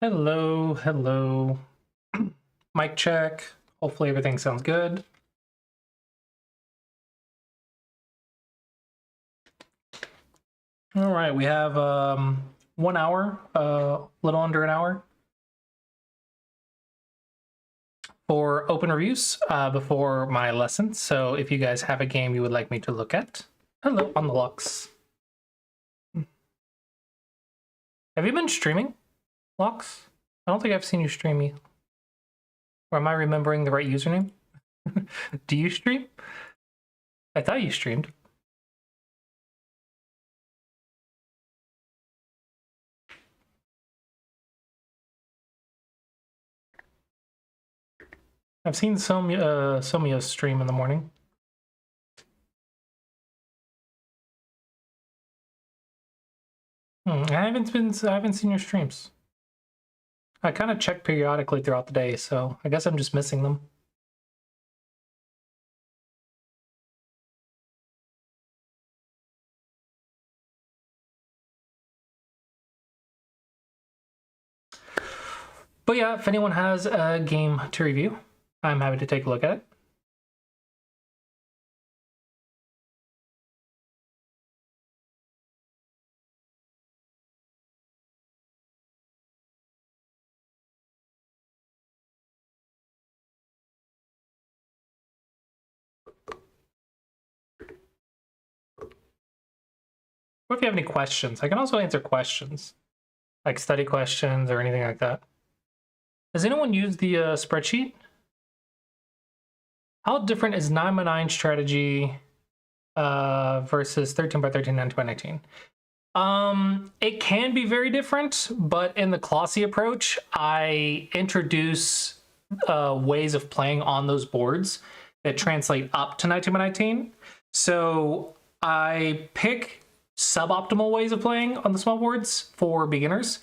Hello, hello. Mic check. Hopefully everything sounds good. All right, we have 1 hour, a little under an hour for open reviews before my lesson. So if you guys have a game you would like me to look at, hello on the Lux. Have you been streaming, Lux? I don't think I've seen you stream me. Or am I remembering the right username? Do you stream? I thought you streamed. I've seen Somia stream in the morning. I haven't seen your streams. I kind of check periodically throughout the day, so I guess I'm just missing them. But yeah, if anyone has a game to review, I'm happy to take a look at it. Or if you have any questions, I can also answer questions, like study questions or anything like that. Has anyone used the spreadsheet? How different is 9x9 strategy versus 13x13 9x19? It can be very different, but in the Colossi approach, I introduce ways of playing on those boards that translate up to 19x19. So I pick suboptimal ways of playing on the small boards for beginners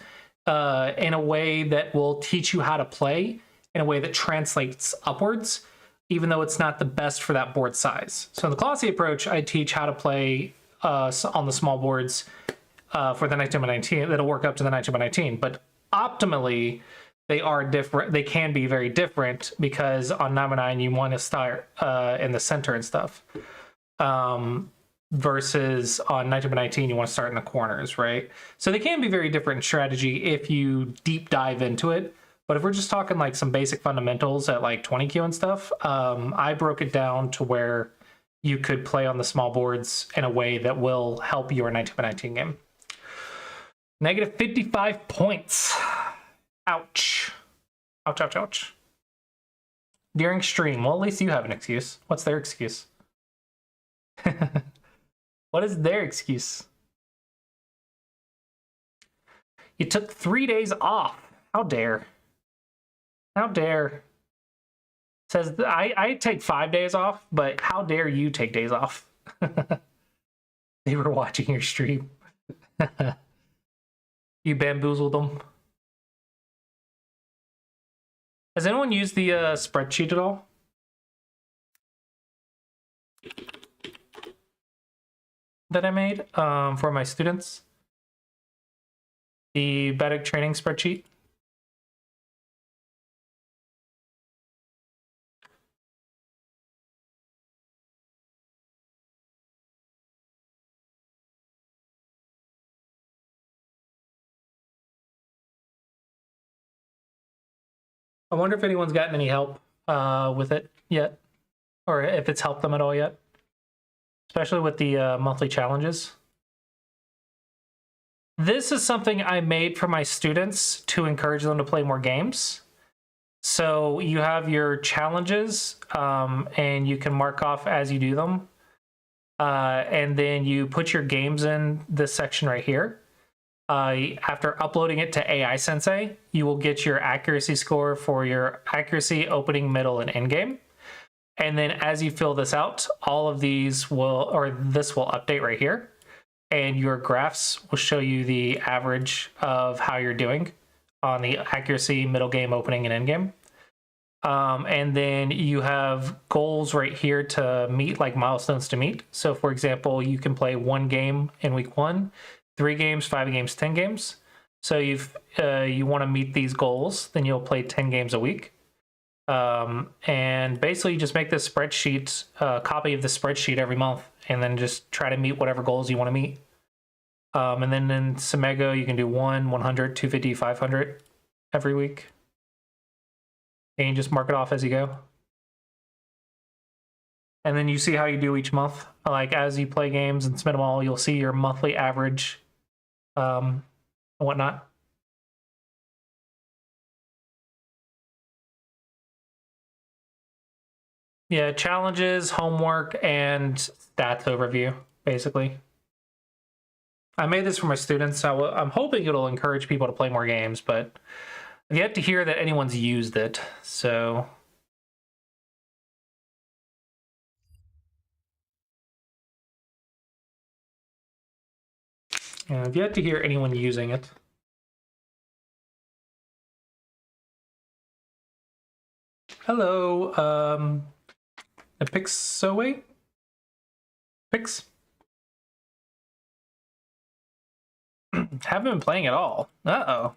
in a way that will teach you how to play in a way that translates upwards, even though it's not the best for that board size. So in the Colossi approach, I teach how to play on the small boards for the 19x19 that'll work up to the 19x19. But optimally, they are different. They can be very different because on 9x9 you want to start in the center and stuff. Versus on 19x19 you want to start in the corners, right? So they can be very different in strategy if you deep dive into it. But if we're just talking like some basic fundamentals at like 20Q and stuff, I broke it down to where you could play on the small boards in a way that will help your 19x19 game. Negative 55 points. Ouch. Ouch, ouch, ouch. During stream. Well, at least you have an excuse. What's their excuse? What is their excuse? You took 3 days off. How dare. How dare. Says I take 5 days off, but how dare you take days off? They were watching your stream. You bamboozled them. Has anyone used the spreadsheet at all? That I made for my students? The Batic training spreadsheet? I wonder if anyone's gotten any help with it yet, or if it's helped them at all yet, especially with the monthly challenges. This is something I made for my students to encourage them to play more games. So you have your challenges, and you can mark off as you do them. And then you put your games in this section right here. After uploading it to AI Sensei, you will get your accuracy score for your accuracy, opening, middle, and end game. And then as you fill this out, all of these will, or this will update right here. And your graphs will show you the average of how you're doing on the accuracy, middle game, opening, and end game. And then you have goals right here to meet, like milestones to meet. So for example, you can play 1 game in week 1, 3 games, 5 games, 10 games. So you want to meet these goals, then you'll play 10 games a week. And basically you just make this spreadsheet, copy of the spreadsheet every month, and then just try to meet whatever goals you want to meet. And then in Samego, you can do 1, 100, 250, 500 every week. And you just mark it off as you go. And then you see how you do each month. Like as you play games and submit them all, you'll see your monthly average, and whatnot. Yeah, challenges, homework, and stats overview, basically. I made this for my students, so I'm hoping it'll encourage people to play more games, but I've yet to hear that anyone's used it, so... Yeah, I've yet to hear anyone using it. Hello, Pixaway? Pix? Haven't been playing at all. Uh-oh.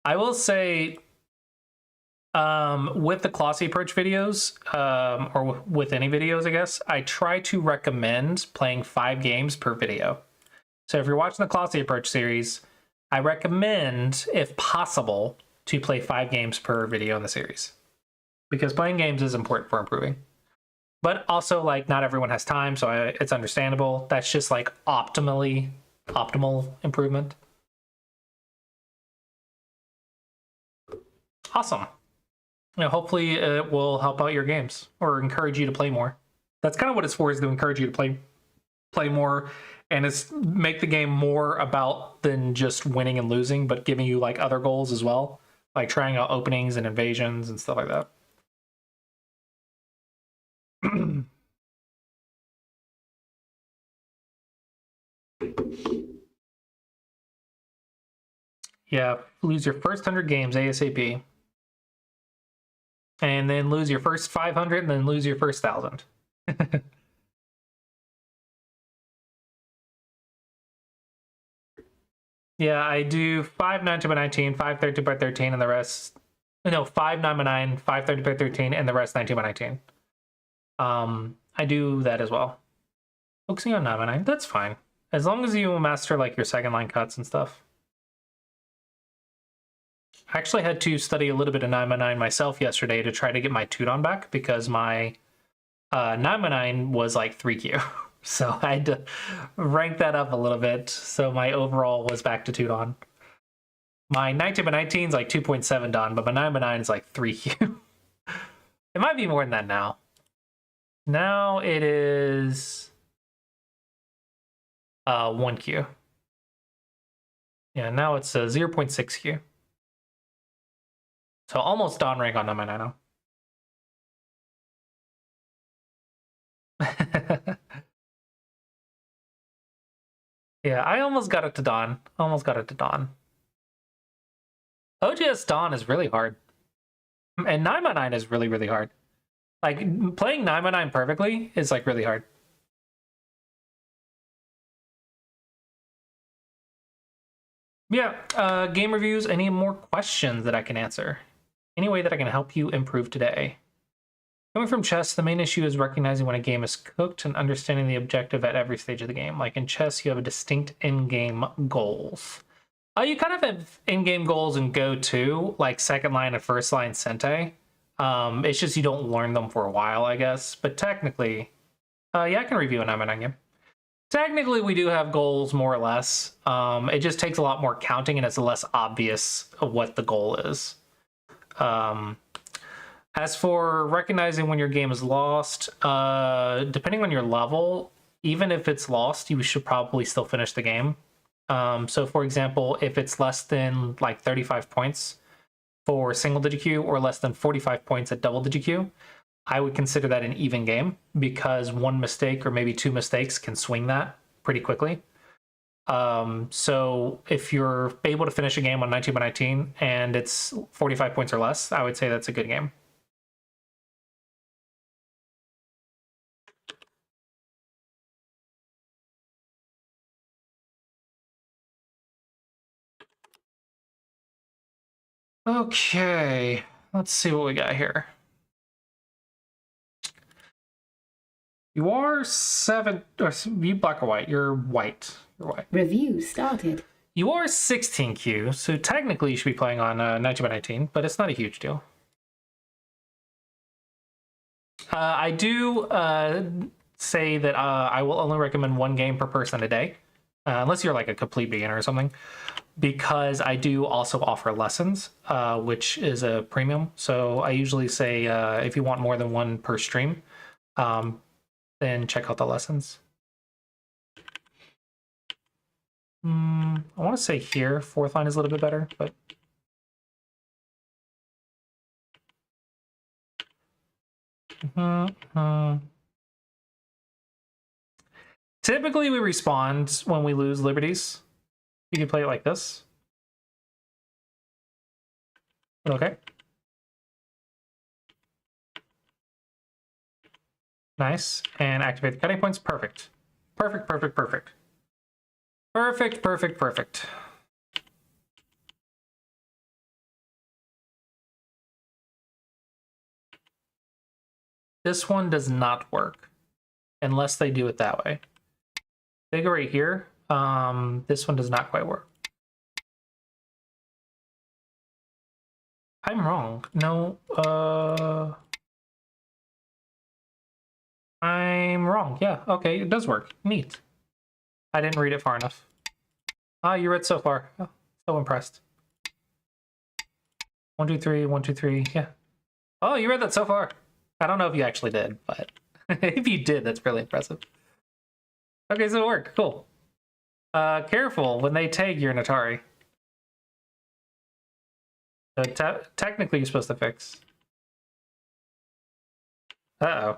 I will say, with the Klossy Approach videos, or with any videos, I guess, I try to recommend playing 5 games per video. So if you're watching the Klossy Approach series, I recommend, if possible, to play 5 games per video in the series. Because playing games is important for improving. But also, like, not everyone has time, so it's understandable. That's just, like, optimal improvement. Awesome. Hopefully it will help out your games or encourage you to play more. That's kind of what it's for, is to encourage you to play more, and it's make the game more about than just winning and losing, but giving you like other goals as well, like trying out openings and invasions and stuff like that. Yeah, lose your first 100 games ASAP. And then lose your first 500, and then lose your first 1,000. Yeah, I do 5 9x19, 5 13x13, and the rest... No, 5 9x9, 5 13x13, and the rest 19x19. I do that as well. Focusing on 9x9, that's fine. As long as you master like your second line cuts and stuff. I actually had to study a little bit of 9x9 myself yesterday to try to get my Tudon back, because my 9x9 was like 3Q. So I had to rank that up a little bit, so my overall was back to 2 Don. My 19x19 is like 2.7 Don, but my 9x9 is like 3Q. It might be more than that now. Now it is 1Q. Yeah, now it's 0.6Q. So almost Don rank on 9x9 now. Yeah, I almost got it to Don. Almost got it to Don. OGS Don is really hard. And 9x9 is really, really hard. Like, playing 9x9 perfectly is, like, really hard. Yeah, game reviews. Any more questions that I can answer? Any way that I can help you improve today? Coming from chess, the main issue is recognizing when a game is cooked and understanding the objective at every stage of the game. Like in chess, you have a distinct in-game goals. You kind of have in-game goals in Go too, like second line and first line Sente. It's just you don't learn them for a while, I guess. But technically, yeah, I can review an M9 game. Technically, we do have goals more or less. It just takes a lot more counting, and it's less obvious of what the goal is. As for recognizing when your game is lost, depending on your level, even if it's lost, you should probably still finish the game. So for example, if it's less than like 35 points for single digit queue or less than 45 points at double digit queue, I would consider that an even game, because one mistake or maybe 2 mistakes can swing that pretty quickly. So if you're able to finish a game on 19x19 and it's 45 points or less, I would say that's a good game. Okay, let's see what we got here. You are 7, or you black or white? You're white. You're white. Review started. You are 16Q, so technically you should be playing on 19x19, but it's not a huge deal. I do say that I will only recommend 1 game per person a day, unless you're like a complete beginner or something, because I do also offer lessons, which is a premium. So I usually say if you want more than 1 per stream, then check out the lessons. I want to say here, 4th line is a little bit better, but... Typically, we respond when we lose liberties. You can play it like this. Okay. Nice. And activate the cutting points. Perfect. Perfect, perfect, perfect. Perfect, perfect, perfect. This one does not work unless they do it that way. They go right here. This one does not quite work. I'm wrong. No, I'm wrong. Yeah, okay, it does work. Neat. I didn't read it far enough. Ah, you read so far. Oh, so impressed. 1, 2, 3, 1, 2, 3. Yeah. Oh, you read that so far. I don't know if you actually did, but if you did, that's really impressive. Okay, so it worked. Cool. Careful when they tag your Atari. Technically, you're supposed to fix. Uh-oh.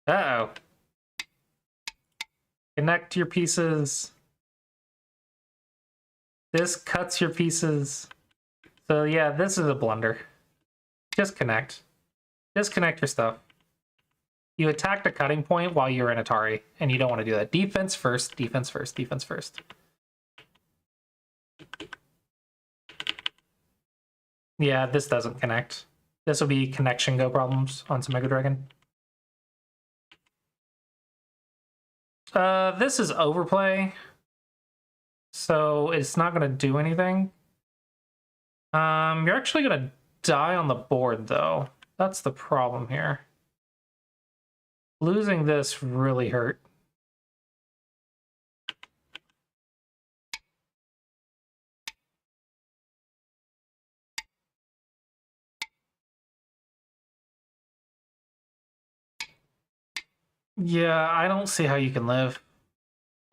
Uh-oh. Connect your pieces. This cuts your pieces. So yeah, this is a blunder. Just connect. Disconnect your stuff. You attack the cutting point while you're in Atari, and you don't want to do that. Defense first, defense first, defense first. Yeah, this doesn't connect. This will be connection go problems on some Mega Dragon. This is overplay, so it's not going to do anything. You're actually going to die on the board, though. That's the problem here. Losing this really hurt. Yeah, I don't see how you can live.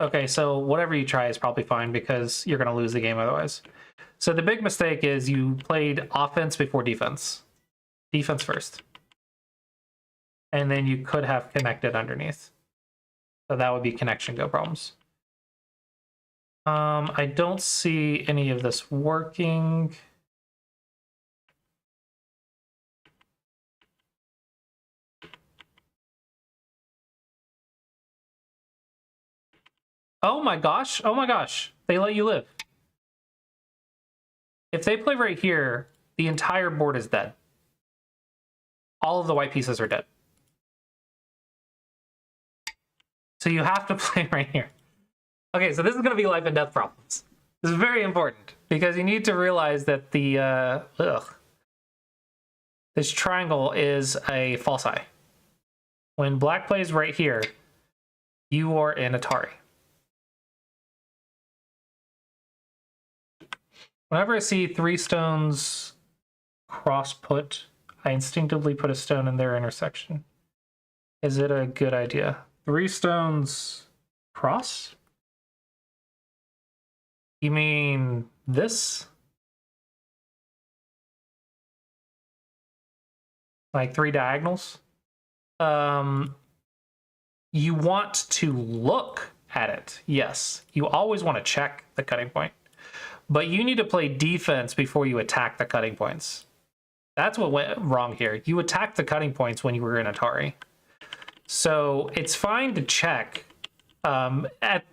Okay, so whatever you try is probably fine because you're going to lose the game otherwise. So the big mistake is you played offense before defense. Defense first. And then you could have connected underneath. So that would be connection go problems. I don't see any of this working. Oh my gosh. Oh my gosh. They let you live. If they play right here, the entire board is dead. All of the white pieces are dead. So you have to play right here. Okay, so this is going to be life and death problems. This is very important because you need to realize that the this triangle is a false eye. When black plays right here, you are in Atari. Whenever I see 3 stones cross put, I instinctively put a stone in their intersection. Is it a good idea? 3 stones cross? You mean this? Like 3 diagonals? You want to look at it, yes. You always want to check the cutting point. But you need to play defense before you attack the cutting points. That's what went wrong here. You attacked the cutting points when you were in Atari. So it's fine to check. At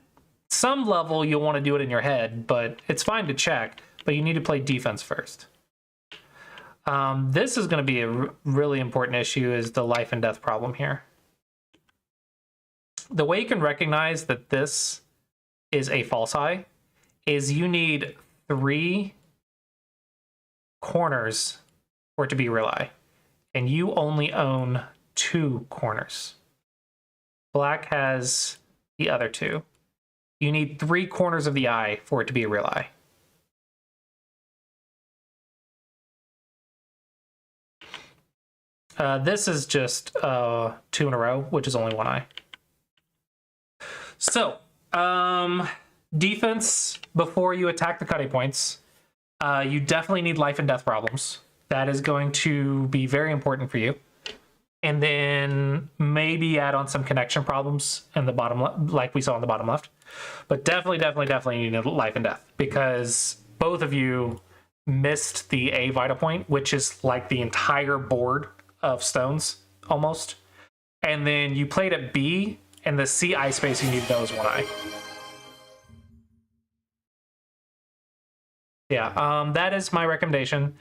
some level, you'll want to do it in your head, but it's fine to check. but you need to play defense first. This is going to be a really important issue, is the life and death problem here. The way you can recognize that this is a false eye is you need 3 corners for it to be real eye, and you only own 2 corners. Black has the other 2. You need 3 corners of the eye for it to be a real eye. This is just 2 in a row, which is only 1 eye. So, defense before you attack the cutting points. You definitely need life and death problems. That is going to be very important for you. And then maybe add on some connection problems in the bottom, like we saw in the bottom left. But definitely you need life and death, because both of you missed the A vital point, which is like the entire board of stones almost. And then you played at B, and the C eye space you need those 1 eye. Yeah, that is my recommendation.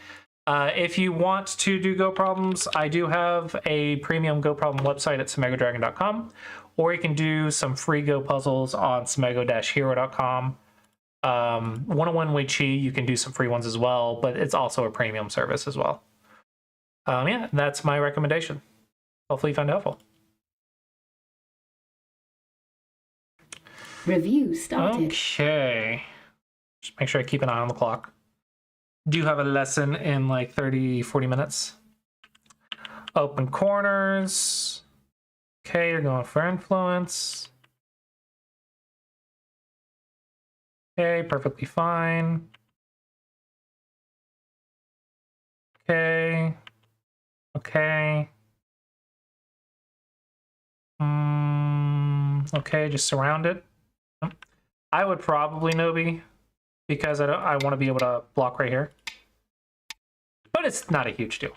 If you want to do Go problems, I do have a premium Go problem website at SemegoDragon.com, or you can do some free Go puzzles on Semego-Hero.com. 101 Wei Chi, you can do some free ones as well, but it's also a premium service as well. Yeah, that's my recommendation. Hopefully you found it helpful. Review started. Okay. Just make sure I keep an eye on the clock. Do have a lesson in like 30-40 minutes. Open corners. Okay, you're going for influence. Okay, perfectly fine. Okay. Okay. Okay, just surround it. I would probably Nobi, because I want to be able to block right here. But it's not a huge deal.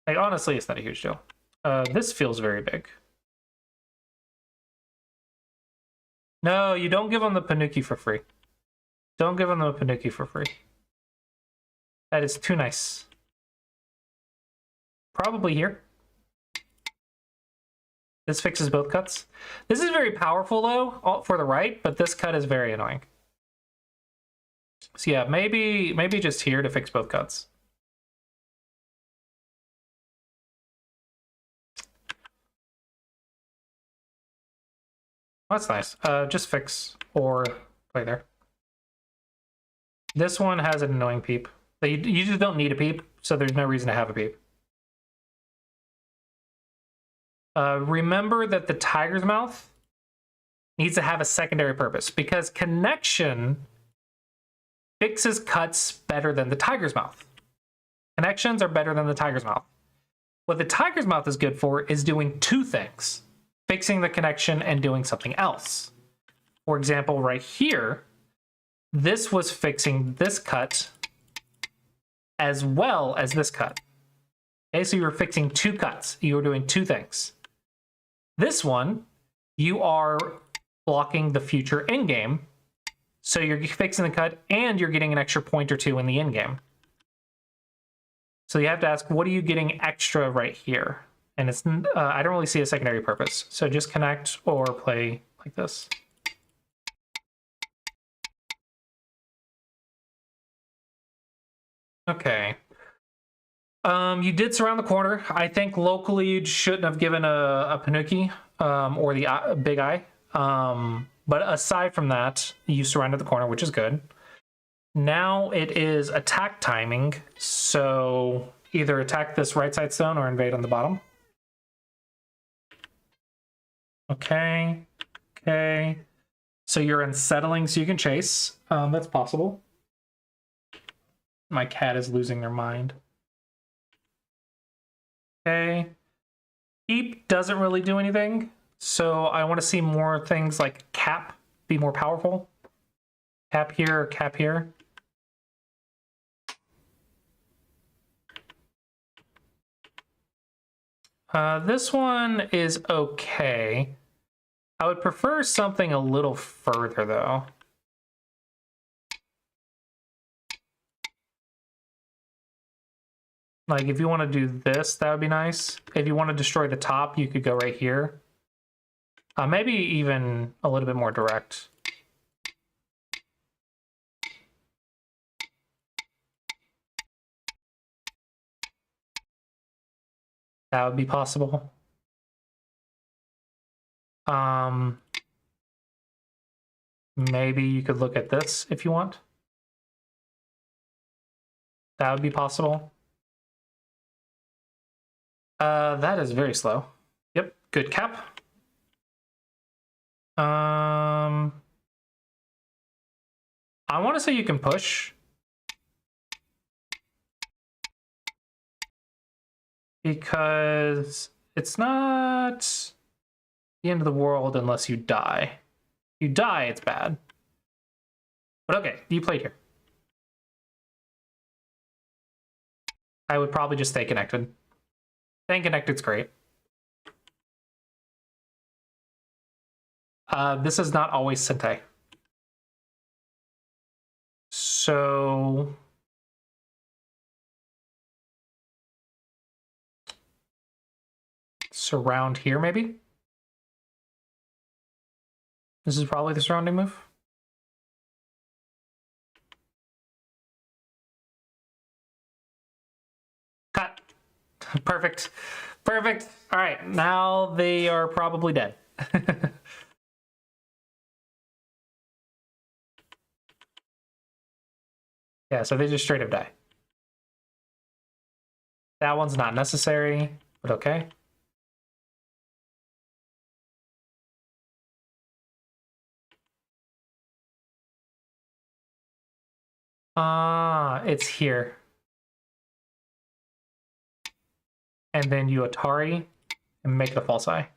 Like, honestly, it's not a huge deal. This feels very big. No, you don't give them the Panuki for free. Don't give them the Panuki for free. That is too nice. Probably here. This fixes both cuts. This is very powerful, though, for the right, but this cut is very annoying. So yeah, maybe just here to fix both cuts. That's nice. Just fix or play there. This one has an annoying peep. You just don't need a peep, so there's no reason to have a peep. Remember that the tiger's mouth needs to have a secondary purpose, because connection fixes cuts better than the tiger's mouth. Connections are better than the tiger's mouth. What the tiger's mouth is good for is doing 2 things: fixing the connection and doing something else. For example, right here, this was fixing this cut as well as this cut. Okay, so you were fixing 2 cuts. You were doing 2 things. This one, you are blocking the future endgame, so you're fixing the cut and you're getting an extra point or 2 in the endgame. So you have to ask, what are you getting extra right here? And it's I don't really see a secondary purpose. So just connect or play like this. Okay. You did surround the corner. I think locally you shouldn't have given a Panuki or the big eye. But aside from that, you surrounded the corner, which is good. Now it is attack timing. So either attack this right side stone or invade on the bottom. Okay. Okay. So you're unsettling, so you can chase. That's possible. My cat is losing their mind. Okay. Keep doesn't really do anything, so I want to see more things like cap be more powerful. Cap here or cap here. This one is okay. I would prefer something a little further, though. Like, if you want to do this, that would be nice. If you want to destroy the top, you could go right here. Maybe even a little bit more direct. That would be possible. Maybe you could look at this if you want. That would be possible. That is very slow. Yep, good cap. I want to say you can push. Because it's not the end of the world unless you die. If you die, it's bad. But okay, you played here. I would probably just stay connected. Staying connected's great. This is not always Sente. So... surround here, maybe? This is probably the surrounding move. Cut. Perfect. Perfect. All right, now they are probably dead. Yeah, so they just straight up die. That one's not necessary, but okay. It's here. And then you Atari and make it a false eye.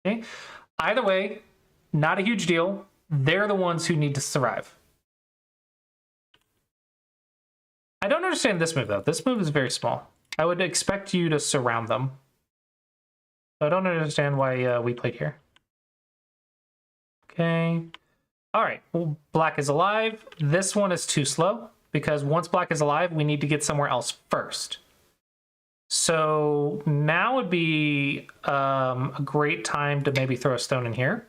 Okay. Either way, not a huge deal. They're the ones who need to survive. I don't understand this move, though. This move is very small. I would expect you to surround them. So I don't understand why we played here. Okay. All right. Well, black is alive. This one is too slow because once black is alive, we need to get somewhere else first. So now would be a great time to maybe throw a stone in here.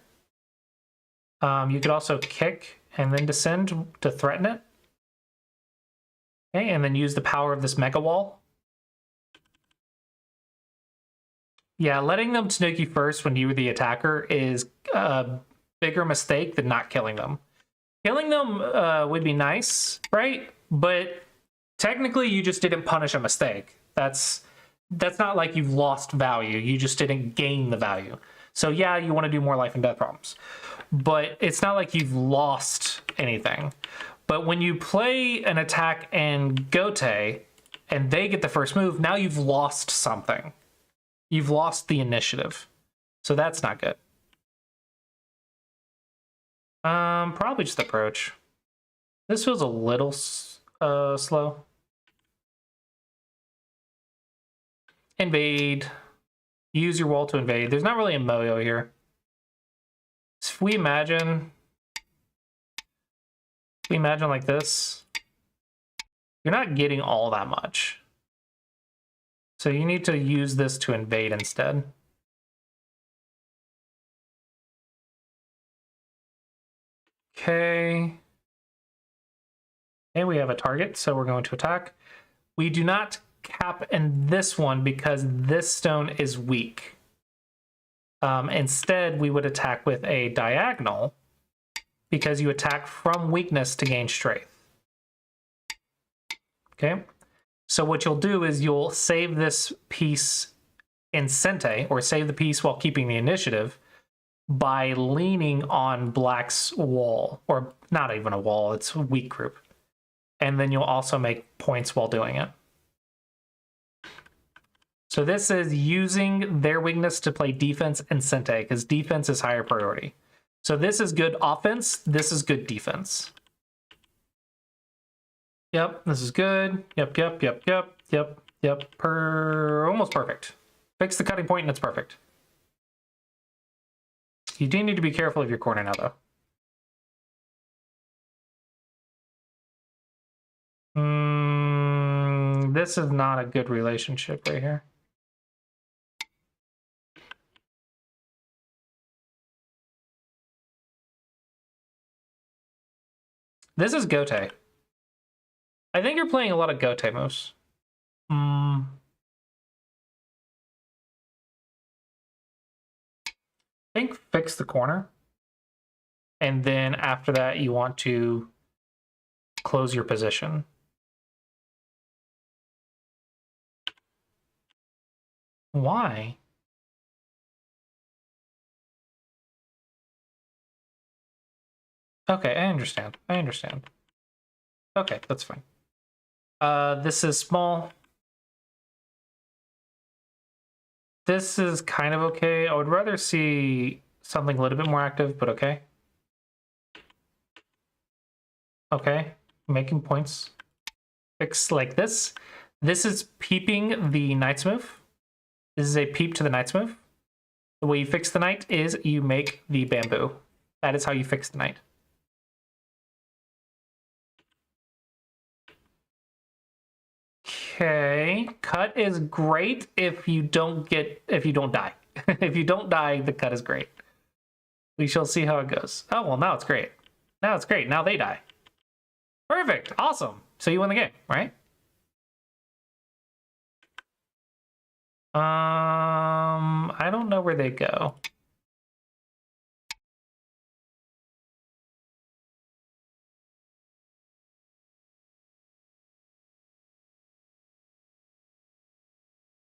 You could also kick and then descend to threaten it. Okay, and then use the power of this mega wall. Yeah, letting them snake you first when you were the attacker is a bigger mistake than not killing them. Killing them would be nice, right? But technically you just didn't punish a mistake. That's not like you've lost value. You just didn't gain the value. So yeah, you want to do more life and death problems. But it's not like you've lost anything. But when you play an attack and Gote, and they get the first move, now you've lost something. You've lost the initiative. So that's not good. Probably just approach. This feels a little slow. Invade. Use your wall to invade. There's not really a moyo here. If we imagine like this, you're not getting all that much. So you need to use this to invade instead. Okay. And we have a target, so we're going to attack. We do not cap in this one because this stone is weak. Instead, we would attack with a diagonal because you attack from weakness to gain strength. Okay, so what you'll do is you'll save this piece in Sente, or save the piece while keeping the initiative, by leaning on black's wall, or not even a wall, it's a weak group. And then you'll also make points while doing it. So this is using their weakness to play defense and Sente, because defense is higher priority. So this is good offense, this is good defense. Yep, this is good. Yep. Almost perfect. Fix the cutting point and it's perfect. You do need to be careful of your corner now, though. This is not a good relationship right here. This is Gote. I think you're playing a lot of Gote moves. I think fix the corner. And then after that, you want to close your position. Why? Okay, I understand. I understand. Okay, that's fine. This is small. This is kind of okay. I would rather see something a little bit more active, but okay. Okay, making points. Fix like this. This is peeping the knight's move. This is a peep to the knight's move. The way you fix the knight is you make the bamboo. That is how you fix the knight. Okay, cut is great if you don't die. If you don't die, the cut is great. We shall see how it goes. Oh, well, now it's great. Now it's great. Now they die. Perfect. Awesome. So you win the game, right? I don't know where they go.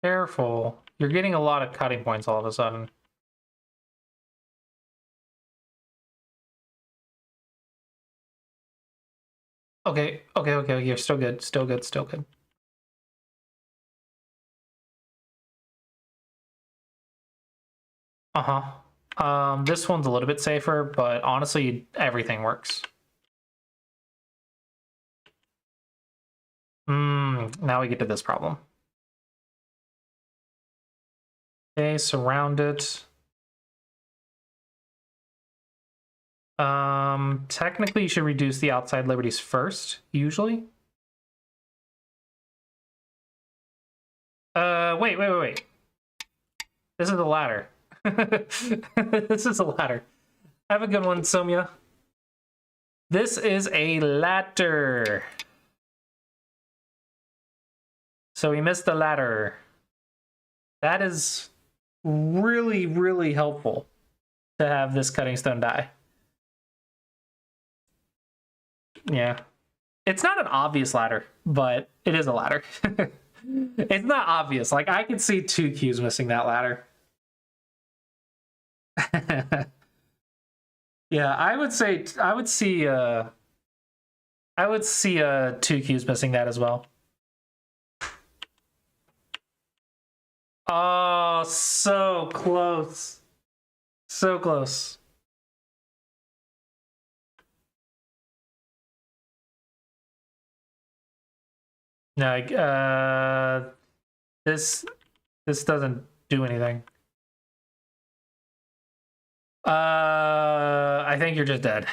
Careful. You're getting a lot of cutting points all of a sudden. Okay, okay. You're still good. Still good. Still good. Uh-huh. This one's a little bit safer, but honestly, everything works. Now we get to this problem. Okay, surround it. Technically, you should reduce the outside liberties first, usually. Wait. This is the ladder. This is a ladder. Have a good one, Somya. This is a ladder. So we missed the ladder. That is really, really helpful to have this cutting stone die. Yeah. It's not an obvious ladder, but it is a ladder. It's not obvious. Like, I could see 2 Qs missing that ladder. Yeah, I would see 2 Qs missing that as well. Oh, so close. So close. No, this doesn't do anything. I think you're just dead.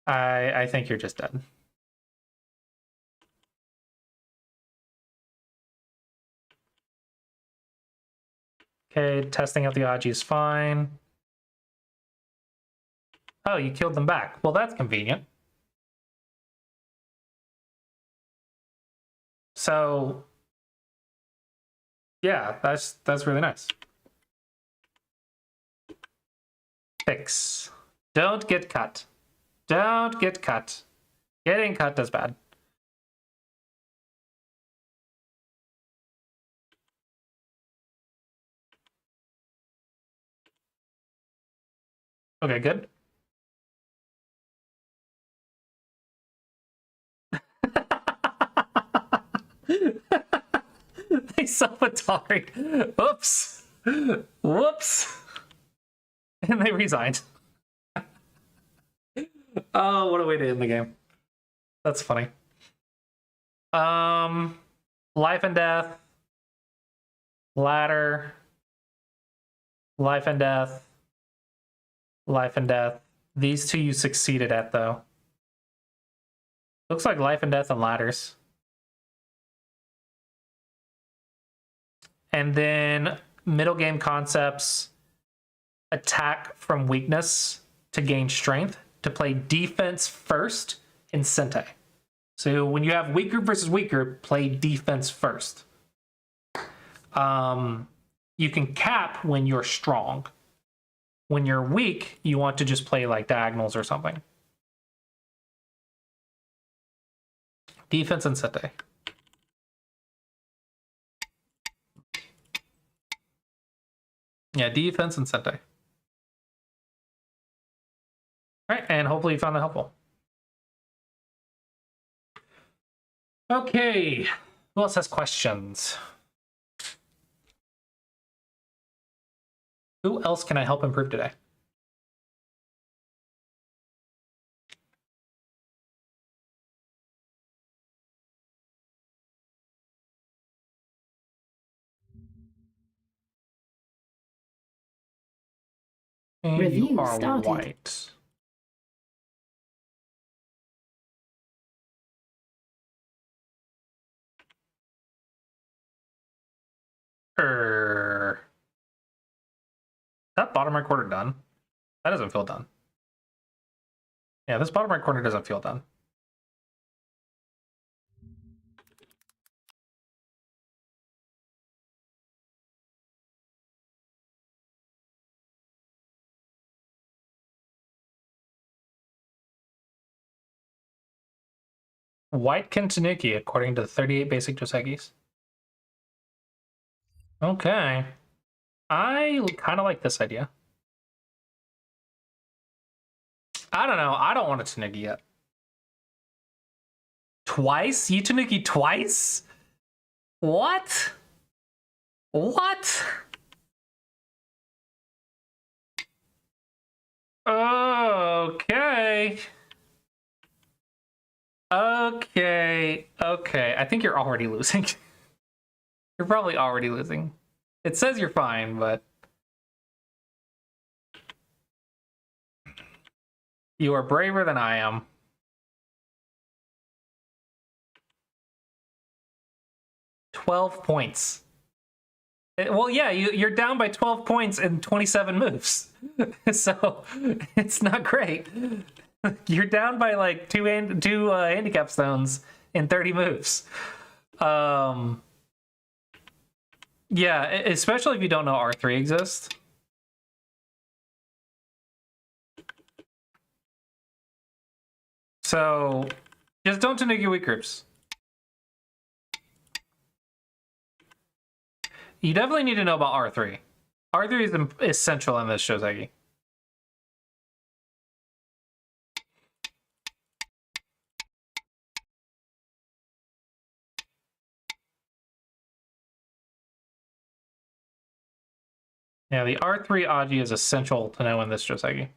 I think you're just dead. Okay, testing out the Aji is fine. Oh, you killed them back. Well, that's convenient. So, yeah, that's really nice. Fix. Don't get cut. Don't get cut. Getting cut is bad. Okay, good. They self-atari. Oops. Whoops. And they resigned. Oh, what a way to end the game. That's funny. Life and death. Ladder. Life and death. Life and death. These 2 you succeeded at, though. Looks like life and death and ladders. And then middle game concepts, attack from weakness to gain strength, to play defense first in Sentai. So when you have weak group versus weak group, play defense first. You can cap when you're strong. When you're weak, you want to just play like diagonals or something. Defense and Sentai. Yeah, defense and Sentai. All right, and hopefully you found that helpful. Okay, who else has questions? Who else can I help improve today? And Review you are started. white. That bottom right corner done? That doesn't feel done. Yeah, this bottom right corner doesn't feel done. White can Tanuki according to the 38 basic Joseis. Okay. I kind of like this idea. I don't know. I don't want a Tanuki yet. Twice? You Tanuki twice? What? What? Okay. Okay. Okay. I think you're already losing. You're probably already losing. It says you're fine, but you are braver than I am. $12 points. Well, yeah, you're down by 12 points in 27 moves. So it's not great. You're down by like two handicap stones in 30 moves. Yeah, especially if you don't know R3 exists. So just don't Tanuki weak groups. You definitely need to know about R3. R3 is essential in this Joseki. Yeah, the R3 Aji is essential to know in this Joseki.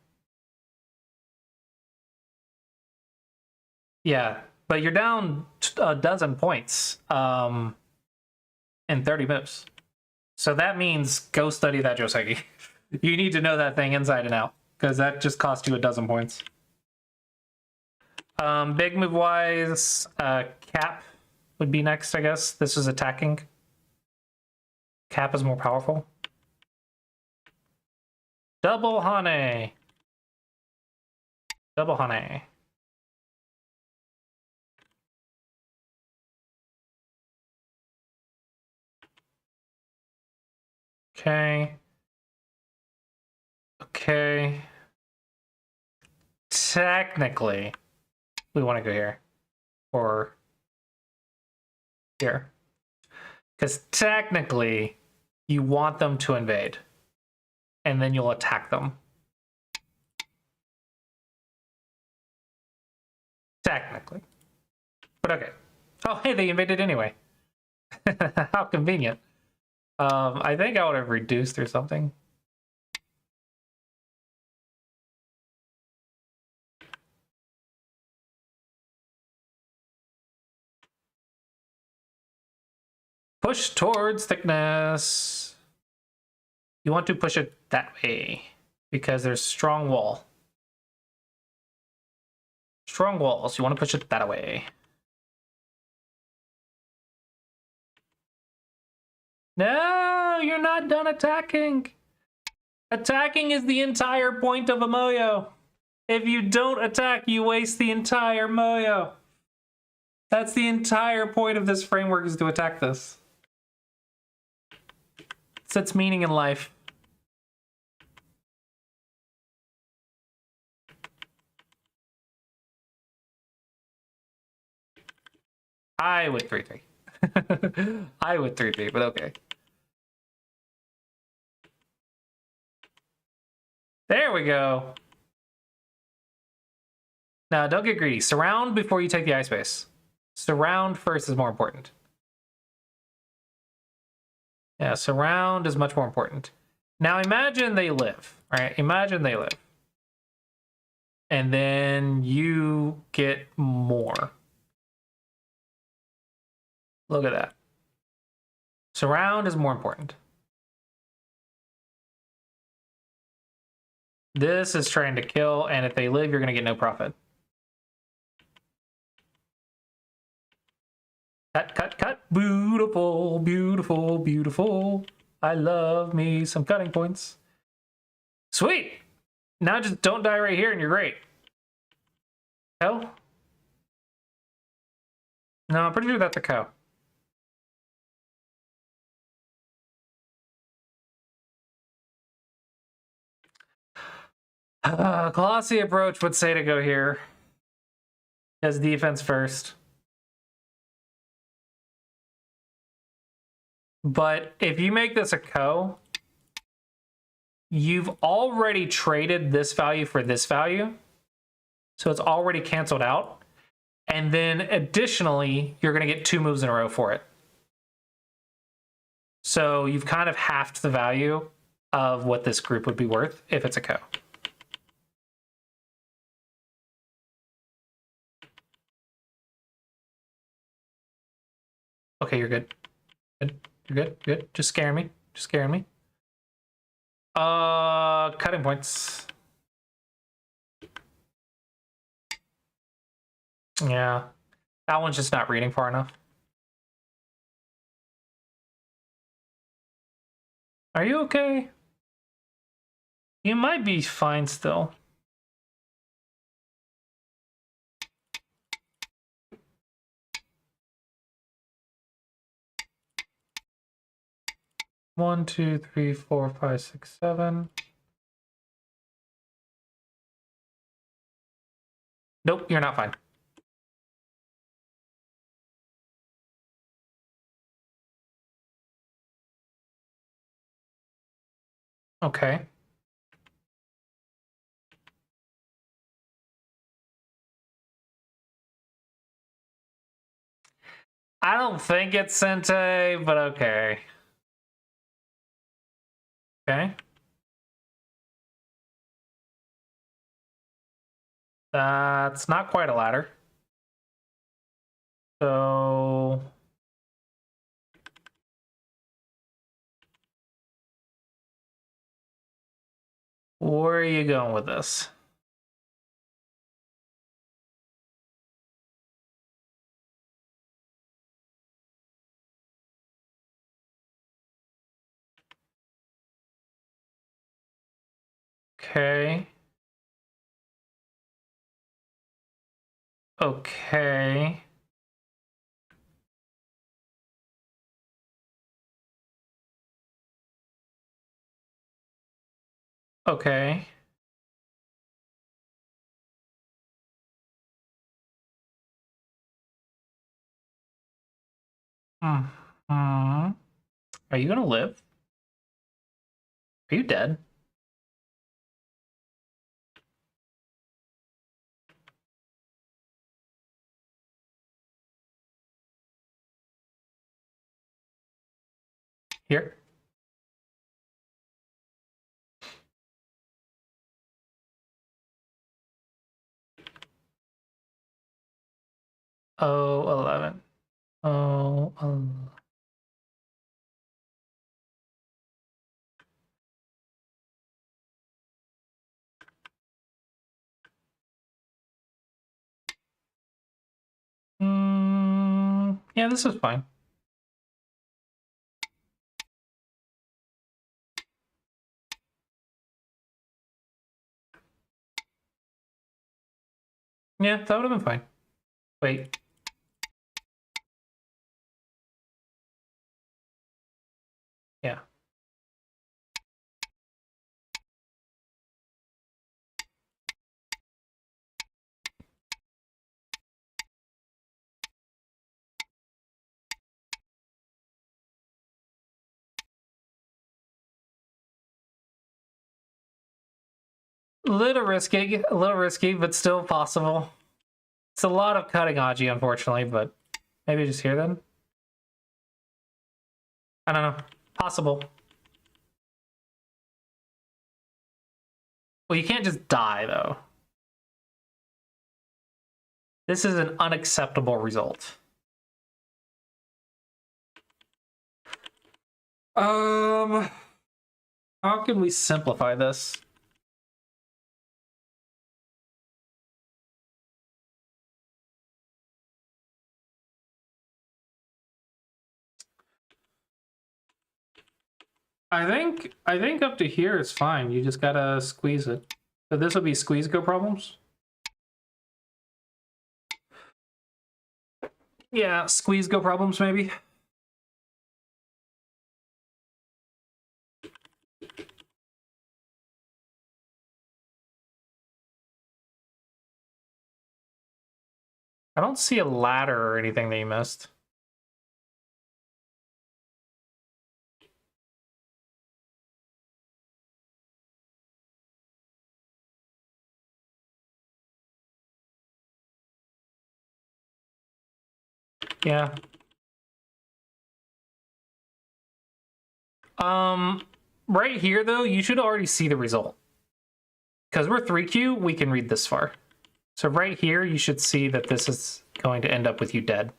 Yeah, but you're down a dozen points in 30 moves. So that means go study that Joseki. You need to know that thing inside and out, because that just cost you a dozen points. Big move wise, Cap would be next, I guess. This is attacking. Cap is more powerful. Double Hane. Double Hane. Okay. Okay. Technically, we want to go here. Or here. Because technically, you want them to invade. And then you'll attack them. Technically. But okay. Oh, hey, they invaded anyway. How convenient. I think I would have reduced or something. Push towards thickness. You want to push it that way because there's strong wall. Strong walls. You want to push it that way. No, you're not done attacking. Attacking is the entire point of a Moyo. If you don't attack, you waste the entire Moyo. That's the entire point of this framework, is to attack this. It's its meaning in life. I would 3-3. I would 3-3, but okay. There we go. Now, don't get greedy. Surround before you take the ice base. Surround first is more important. Yeah, surround is much more important. Now, imagine they live, right? Imagine they live. And then you get more. Look at that. Surround is more important. This is trying to kill, and if they live, you're going to get no profit. Cut, cut, cut. Beautiful, beautiful, beautiful. I love me some cutting points. Sweet. Now just don't die right here and you're great. Cow? No, I'm pretty sure that's a cow. Colossi approach would say to go here. As defense first. But if you make this a co, you've already traded this value for this value. So it's already canceled out. And then additionally, you're going to get 2 moves in a row for it. So you've kind of halved the value of what this group would be worth if it's a co. Okay, you're good. Good. You're good. Good. Just scaring me. Just scaring me. Cutting points. Yeah. That one's just not reading far enough. Are you okay? You might be fine still. One, two, three, four, five, six, seven. Nope, you're not fine. Okay. I don't think it's Sente, but okay. Okay. That's not quite a ladder. So... where are you going with this? Okay. Okay. Okay. Hmm. Are you gonna live? Are you dead? Here. Oh, 11. Oh, 11. Yeah, this is fine. Yeah, that would have been fine. Wait. Yeah. A little risky, but still possible. It's a lot of cutting Aji, unfortunately, but maybe just here then? I don't know. Possible. Well, you can't just die, though. This is an unacceptable result. How can we simplify this? I think up to here is fine. You just gotta squeeze it. So this will be squeeze go problems. Yeah, squeeze go problems maybe. I don't see a ladder or anything that you missed. Yeah. Right here though, you should already see the result. Because we're 3Q, we can read this far. So right here, you should see that this is going to end up with you dead.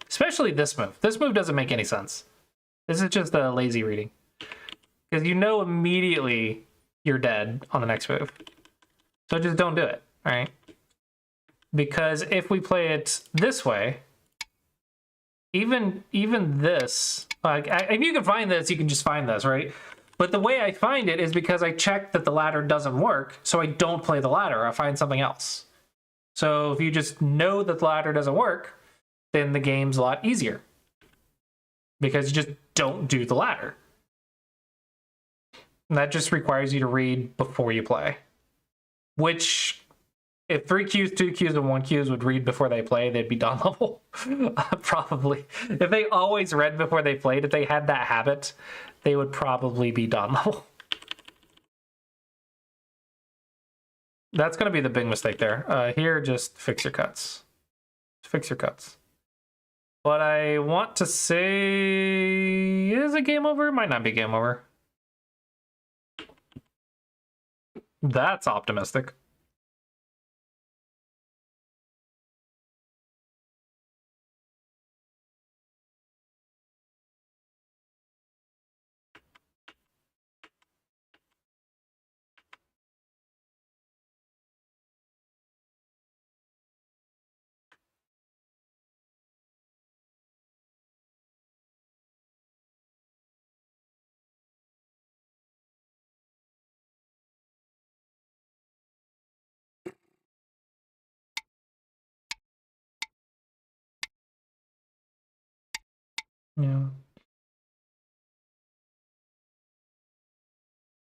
Especially this move. This move doesn't make any sense. This is just a lazy reading. Because you know immediately you're dead on the next move. So just don't do it, right? Because if we play it this way, even this, like, if you can find this, you can just find this, right? But the way I find it is because I check that the ladder doesn't work, so I don't play the ladder. I find something else. So if you just know that the ladder doesn't work, then the game's a lot easier. Because you just don't do the ladder. And that just requires you to read before you play. Which, if 3Qs, 2Qs, and 1Qs would read before they play, they'd be Dawn level. Probably. If they always read before they played, if they had that habit, they would probably be Dawn level. That's going to be the big mistake there. Here, just fix your cuts. Fix your cuts. But I want to say, is it game over? It might not be game over. That's optimistic. Yeah.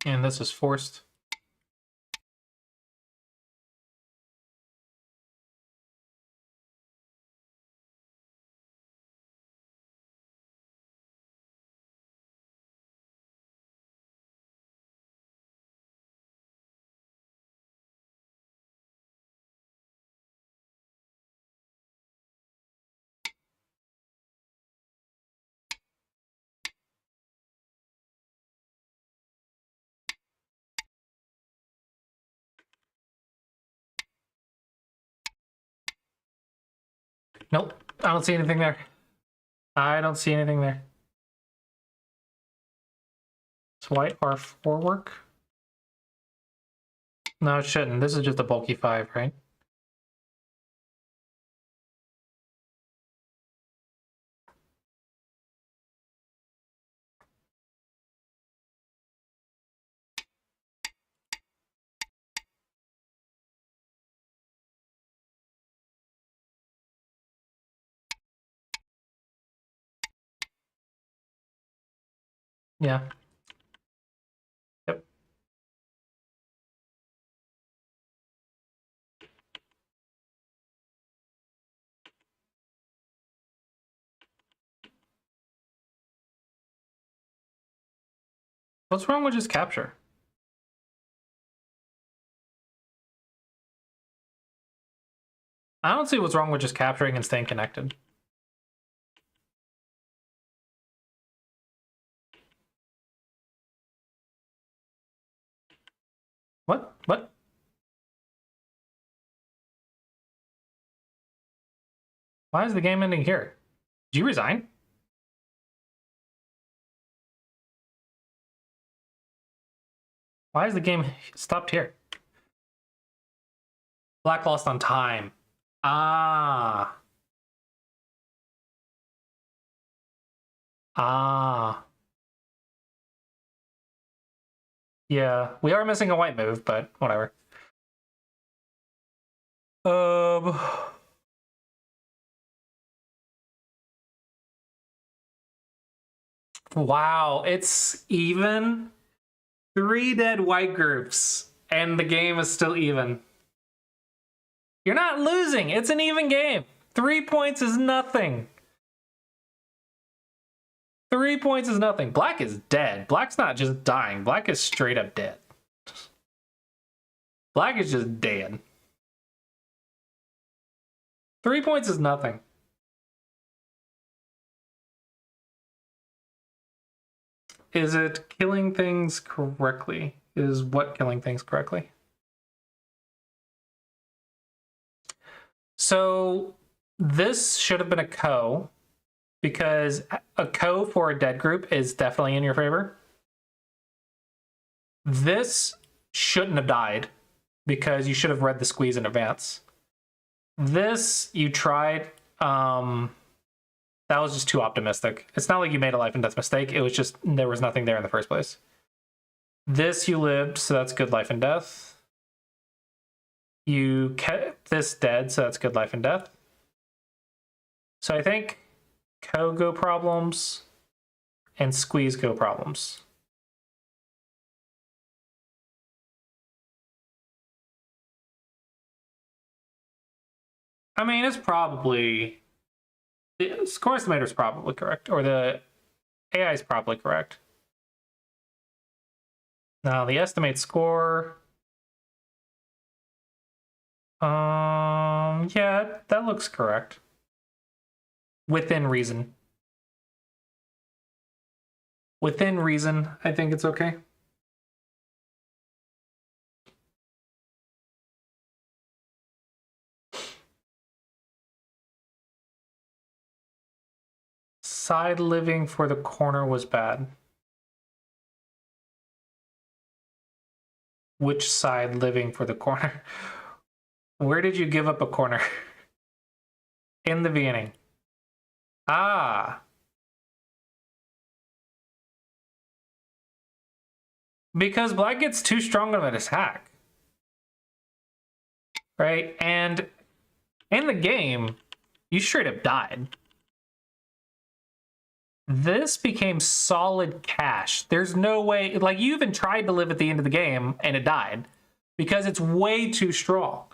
And this is forced. Nope, I don't see anything there. I don't see anything there. Does white R4 work? No, it shouldn't. This is just a bulky 5, right? Yeah. Yep. What's wrong with just capture? I don't see what's wrong with just capturing and staying connected. What? What? Why is the game ending here? Did you resign? Why is the game stopped here? Black lost on time. Ah. Ah. Yeah, we are missing a white move, but whatever. Um. Wow, it's even. 3 dead white groups, and the game is still even. You're not losing. It's an even game. 3 points is nothing. 3 points is nothing. Black is dead. Black's not just dying. Black is straight up dead. Black is just dead. 3 points is nothing. Is it killing things correctly? Is what killing things correctly? So this should have been a co, because a co for a dead group is definitely in your favor. This shouldn't have died because you should have read the squeeze in advance. This you tried. That was just too optimistic. It's not like you made a life and death mistake. It was just there was nothing there in the first place. This you lived, so that's good life and death. You kept this dead, so that's good life and death. So I think co go problems and squeeze go problems. I mean, it's probably the score estimator is probably correct, or the AI is probably correct. Now the estimate score. Yeah, that looks correct. Within reason. Within reason, I think it's okay. Side living for the corner was bad. Which side living for the corner? Where did you give up a corner? In the beginning. Ah. Because black gets too strong of an attack. Right? And in the game, you straight up died. This became solid cash. There's no way, like, you even tried to live at the end of the game and it died because it's way too strong.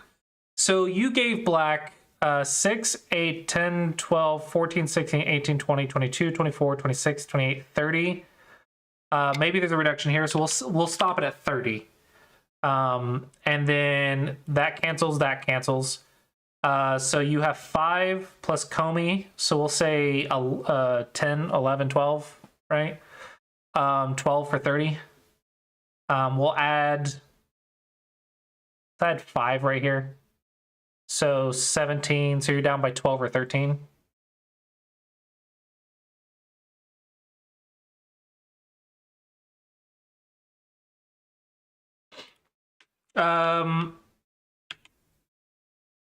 So you gave black 6, 8, 10, 12, 14, 16, 18, 20, 22, 24, 26, 28, 30. Maybe there's a reduction here, so we'll stop it at 30. And then that cancels, that cancels. So you have 5 plus Comey, so we'll say 10, 11, 12, right? 12 for 30. We'll add 5 right here. So 17, so you're down by 12 or 13.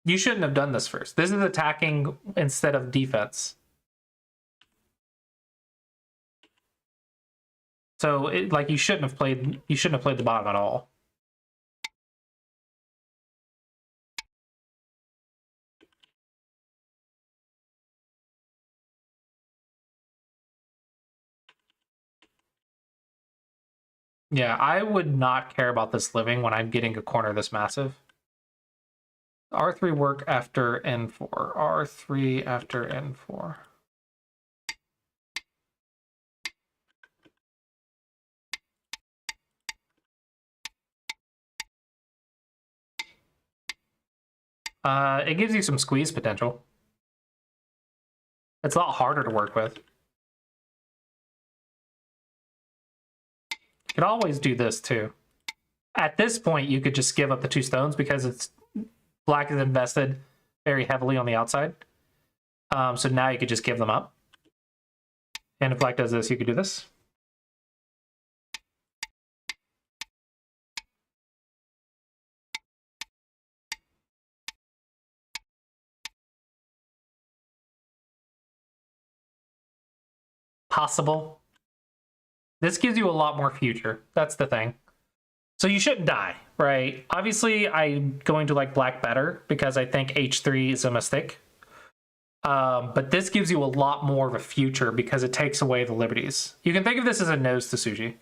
You shouldn't have done this first. This is attacking instead of defense. So like you shouldn't have played the bottom at all. Yeah, I would not care about this living when I'm getting a corner this massive. R3 work after N4. R3 after N4. It gives you some squeeze potential. It's a lot harder to work with. You could always do this too. At this point, you could just give up the 2 stones because it's black is invested very heavily on the outside. So now you could just give them up. And if black does this, you could do this. Possible. This gives you a lot more future. That's the thing. So you shouldn't die, right? Obviously, I'm going to like black better because I think H3 is a mistake. But this gives you a lot more of a future because it takes away the liberties. You can think of this as a nose to Suji.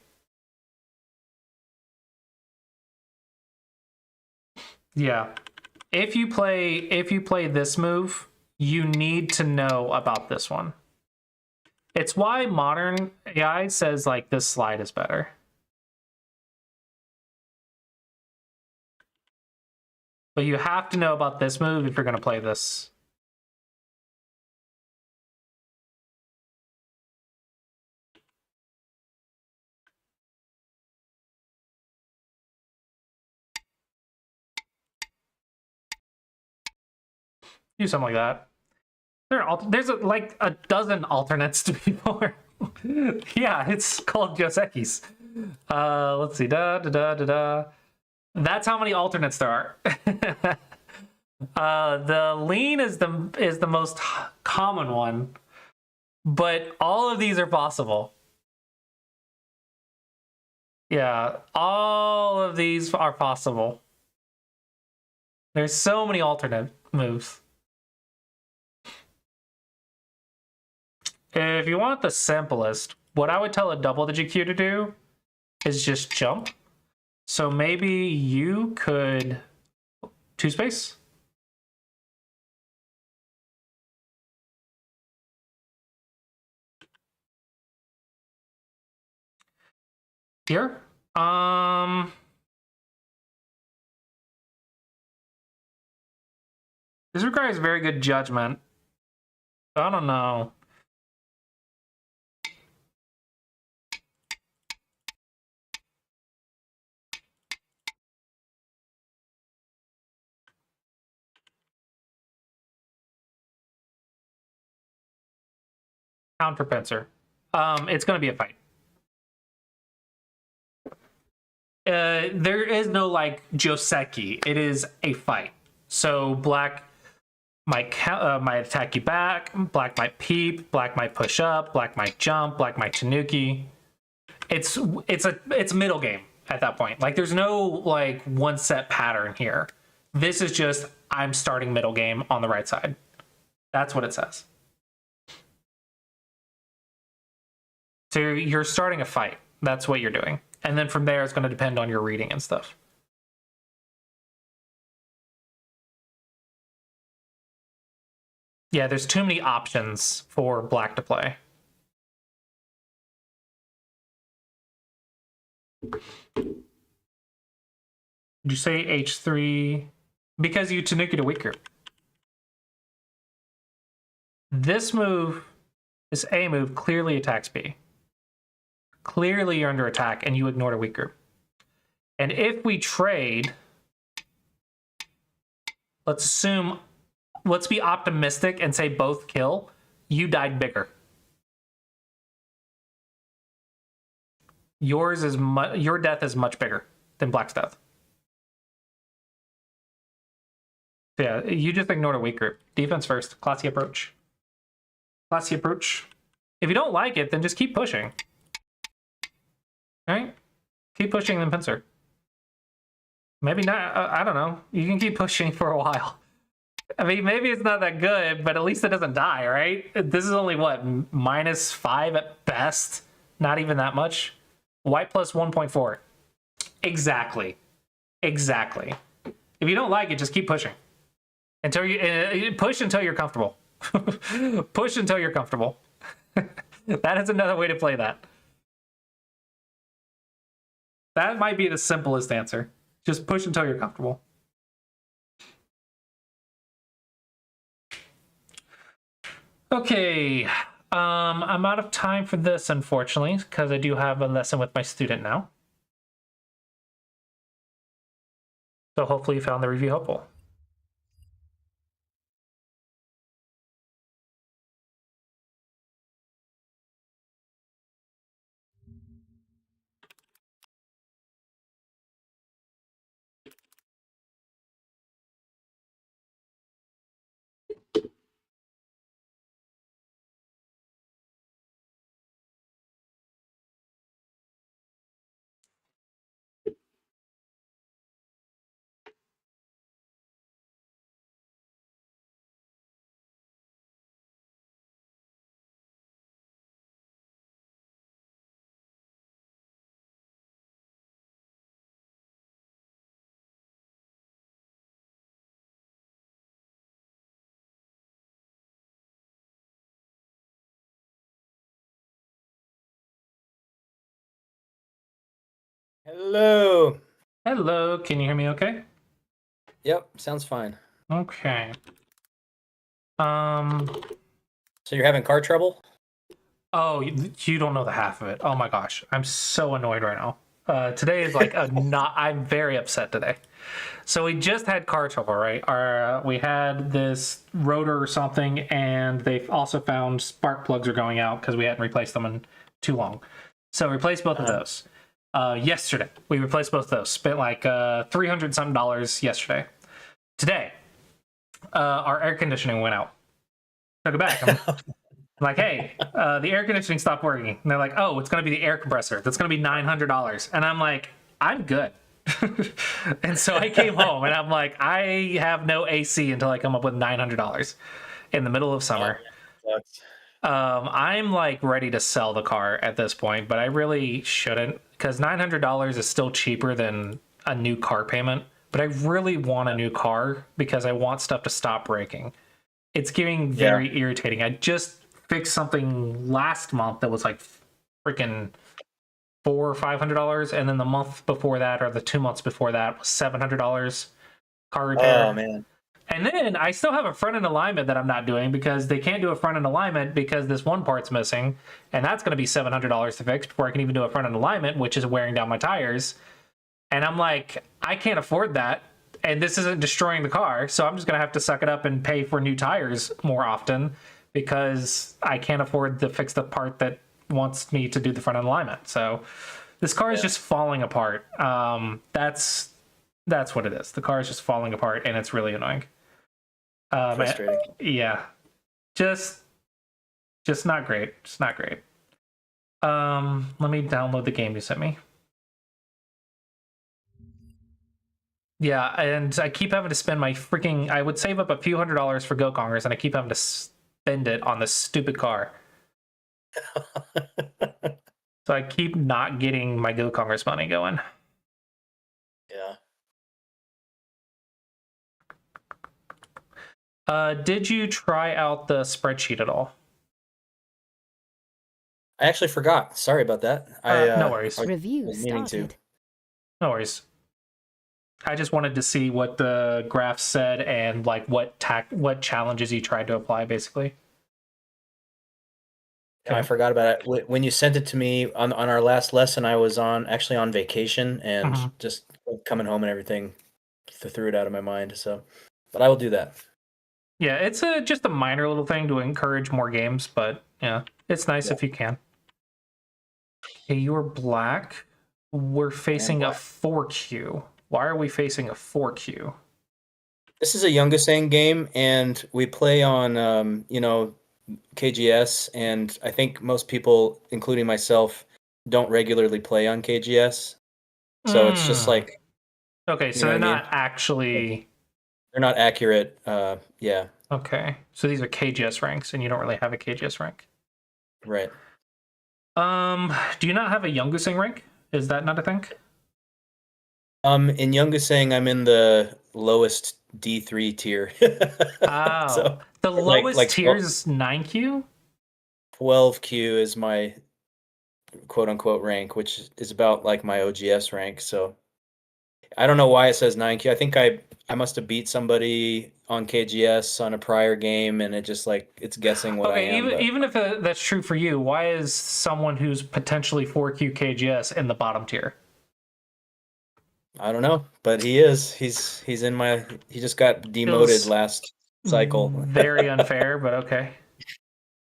Yeah. If you play this move, you need to know about this one. It's why modern AI says like this slide is better. But you have to know about this move if you're going to play this. Do something like that. There's like a dozen alternates to be born. Yeah, it's called Joseki's. Let's see. That's how many alternates there are. The lean is the most common one, but all of these are possible. Yeah, all of these are possible. There's so many alternate moves. If you want the simplest, what I would tell a double-digit Q to do is just jump. So maybe you could 2 space. Here. This requires very good judgment. I don't know. Counter pincer. It's going to be a fight. There is no like Joseki. It is a fight. So black might attack you back. Black might peep. Black might push up. Black might jump. Black might tanuki. It's a middle game at that point. Like there's no like one set pattern here. This is just I'm starting middle game on the right side. That's what it says. So you're starting a fight. That's what you're doing. And then from there, it's going to depend on your reading and stuff. Yeah, there's too many options for black to play. Did you say H3? Because you tanuki to weaker. This move, this A move, clearly attacks B. Clearly you're under attack and you ignored a weak group. And if we trade, let's be optimistic and say both kill, you died bigger. Your death is much bigger than black's death. So yeah, you just ignored a weak group. Defense first, classy approach. Classy approach. If you don't like it, then just keep pushing. Right? Keep pushing the pincer. Maybe not, I don't know. You can keep pushing for a while. I mean, maybe it's not that good, but at least it doesn't die, right? This is only, what, -5 at best? Not even that much? White plus 1.4. Exactly. Exactly. If you don't like it, just keep pushing. Until you push until you're comfortable. Push until you're comfortable. That is another way to play that. That might be the simplest answer. Just push until you're comfortable. Okay. I'm out of time for this, unfortunately, because I do have a lesson with my student now. So hopefully you found the review helpful. Hello. Hello, can you hear me okay? Yep, sounds fine. Okay. So you're having car trouble? Oh, you don't know the half of it. Oh my gosh, I'm so annoyed right now. Today is like I'm very upset today. So we just had car trouble, right? We had this rotor or something, and they've also found spark plugs are going out because we hadn't replaced them in too long. So replaced both of those. Yesterday, we replaced both of those. Spent like $300 something yesterday. Today, our air conditioning went out. Took it back. I'm like, hey, the air conditioning stopped working. And they're like, oh, it's going to be the air compressor. That's going to be $900. And I'm like, I'm good. And so I came home and I'm like, I have no AC until I come up with $900 in the middle of summer. I'm like ready to sell the car at this point, but I really shouldn't, because $900 is still cheaper than a new car payment. But I really want a new car because I want stuff to stop breaking. It's getting very irritating. I just fixed something last month that was like freaking $400 or $500, and then the month before that, or the 2 months before that, was $700 car repair. Oh man! And then I still have a front end alignment that I'm not doing because they can't do a front end alignment because this one part's missing, and that's going to be $700 to fix before I can even do a front end alignment, which is wearing down my tires. And I'm like, I can't afford that, and this isn't destroying the car, so I'm just going to have to suck it up and pay for new tires more often because I can't afford to fix the part that wants me to do the front end alignment. So this car is just falling apart. That's what it is. The car is just falling apart, and it's really annoying. Frustrating. Yeah, just not great. Just not great. Let me download the game you sent me. Yeah, and I keep having to spend my freaking... I would save up a few $100s for Go Kongers, and I keep having to spend it on this stupid car. So I keep not getting my Go Kongers money going. Yeah. Did you try out the spreadsheet at all? I actually forgot. Sorry about that. No worries. Review started. No worries. I just wanted to see what the graph said and like what challenges you tried to apply, basically. Yeah, I forgot about it. When you sent it to me on our last lesson, I was actually on vacation and just coming home and everything threw it out of my mind. So, but I will do that. Yeah, it's just a minor little thing to encourage more games, but yeah, it's nice if you can. Okay, you're black. We're facing a 4Q. Why are we facing a 4Q? This is a Youngusang game, and we play on, KGS, and I think most people, including myself, don't regularly play on KGS. So it's just like... Okay, so they're not actually... They're not accurate, yeah. Okay, so these are KGS ranks, and you don't really have a KGS rank. Right. Do you not have a Youngusang rank? Is that not a thing? In Youngusang, I'm in the lowest D3 tier. Oh, So the like lowest like tier is 9Q? 12Q is my quote unquote rank, which is about like my OGS rank. So I don't know why it says 9Q. I think I must have beat somebody on KGS on a prior game, and it just like it's guessing what I Okay, am. But even if that's true for you, why is someone who's potentially 4Q KGS in the bottom tier? I don't know. But he is. He's in my. He just got demoted Feels last cycle. very unfair, but okay.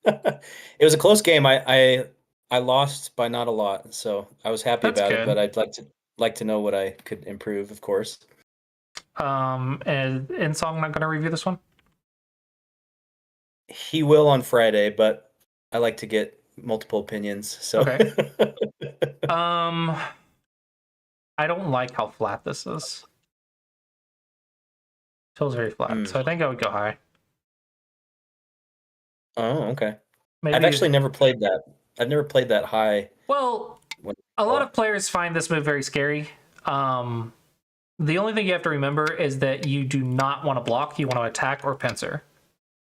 It was a close game. I lost by not a lot, so I was happy That's about it. But good. I'd like to know what I could improve, of course. And InSong not gonna review this one? He will on Friday, but I like to get multiple opinions. So Okay. Um, I don't like how flat this is. Feels very flat, Mm. so I think I would go high. Oh, okay. I've Maybe. actually never played that. I've never played that high. Well, When, a lot oh, of players find this move very scary. Um, the only thing you have to remember is that you do not want to block. You want to attack or pincer.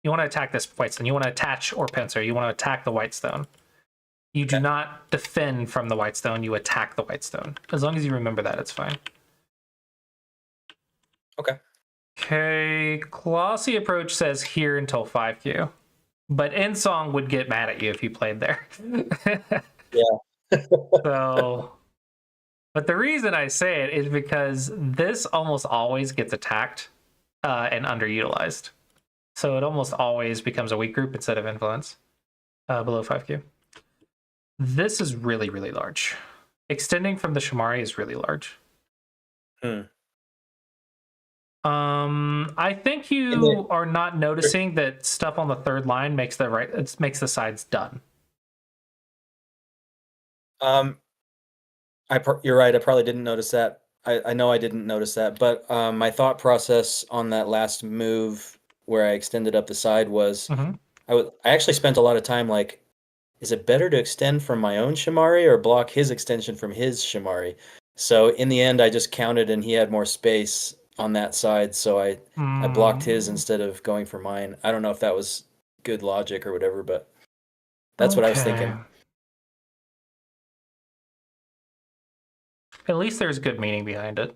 You want to attack this white stone. You want to attach or pincer. You want to attack the white stone. You do okay. not defend from the white stone. You attack the white stone. As long as you remember that, it's fine. Okay. Okay, Classy Approach says here until 5Q. But InSong would get mad at you if you played there. Yeah. So, but the reason I say it is because this almost always gets attacked and underutilized. So it almost always becomes a weak group instead of influence below 5Q. This is really, really large. Extending from the Shamari is really large. Hmm. I think you are not noticing that stuff on the third line makes the sides done. Um, you're right. I probably didn't notice that. I know I didn't notice that, but my thought process on that last move where I extended up the side was Mm-hmm. I actually spent a lot of time like, is it better to extend from my own Shamari or block his extension from his Shamari? So in the end, I just counted and he had more space on that side, so I blocked his instead of going for mine. I don't know if that was good logic or whatever, but that's what I was Okay. thinking. At least there's good meaning behind it.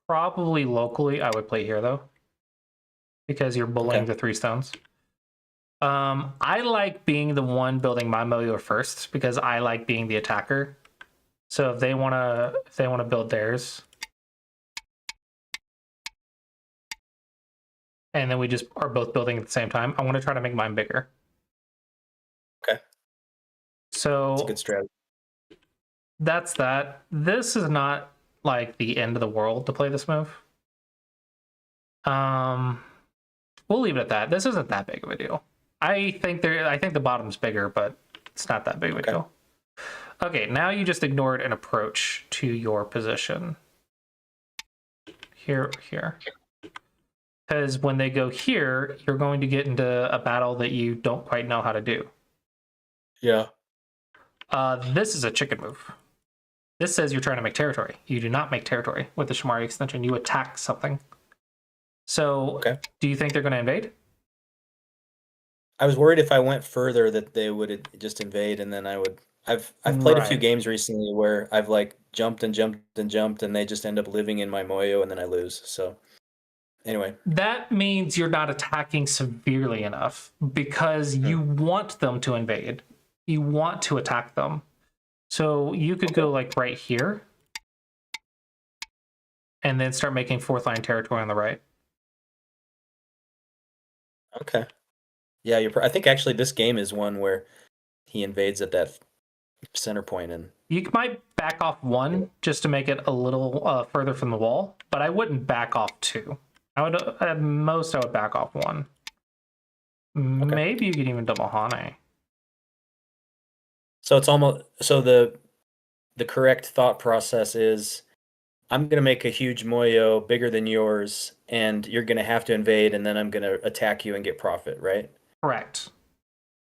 Probably locally, I would play here though, because you're bullying Okay. the 3 stones. I like being the one building my Moyo first because I like being the attacker. So if they wanna build theirs, and then we just are both building at the same time, I want to try to make mine bigger. Okay. So It's a good strategy. that's that. This is not like the end of the world to play this move. We'll leave it at that. This isn't that big of a deal. I think the bottom's bigger, but it's not that big of a deal. Okay, now you just ignored an approach to your position. Here. Because when they go here, you're going to get into a battle that you don't quite know how to do. Yeah. This is a chicken move. This says you're trying to make territory. You do not make territory with the Shamari extension. You attack something. So, do you think they're going to invade? I was worried if I went further that they would just invade, and then I would. I've played a few games recently where I've like jumped and jumped and jumped, and they just end up living in my Moyo, and then I lose. So anyway, that means you're not attacking severely enough because you want them to invade. You want to attack them. So you could go like right here and then start making 4th line territory on the right. Okay. Yeah, I think actually this game is one where he invades at that center point, and you might back off 1 just to make it a little further from the wall, but I wouldn't back off 2. I would at most I would back off 1. Maybe you could even double Hane. So it's almost the correct thought process is I'm going to make a huge Moyo bigger than yours, and you're going to have to invade, and then I'm going to attack you and get profit, right? Correct.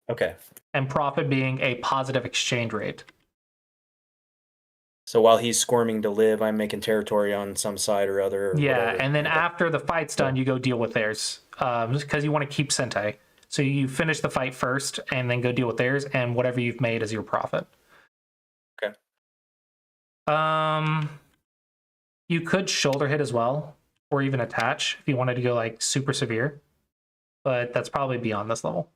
Okay. And profit being a positive exchange rate. So while he's squirming to live, I'm making territory on some side or other or Yeah, whatever. and then Okay. after the fight's done, you go deal with theirs because you want to keep Sentai. So you finish the fight first, and then go deal with theirs, and whatever you've made is your profit. Okay. You could shoulder hit as well, or even attach if you wanted to go like super severe, but that's probably beyond this level.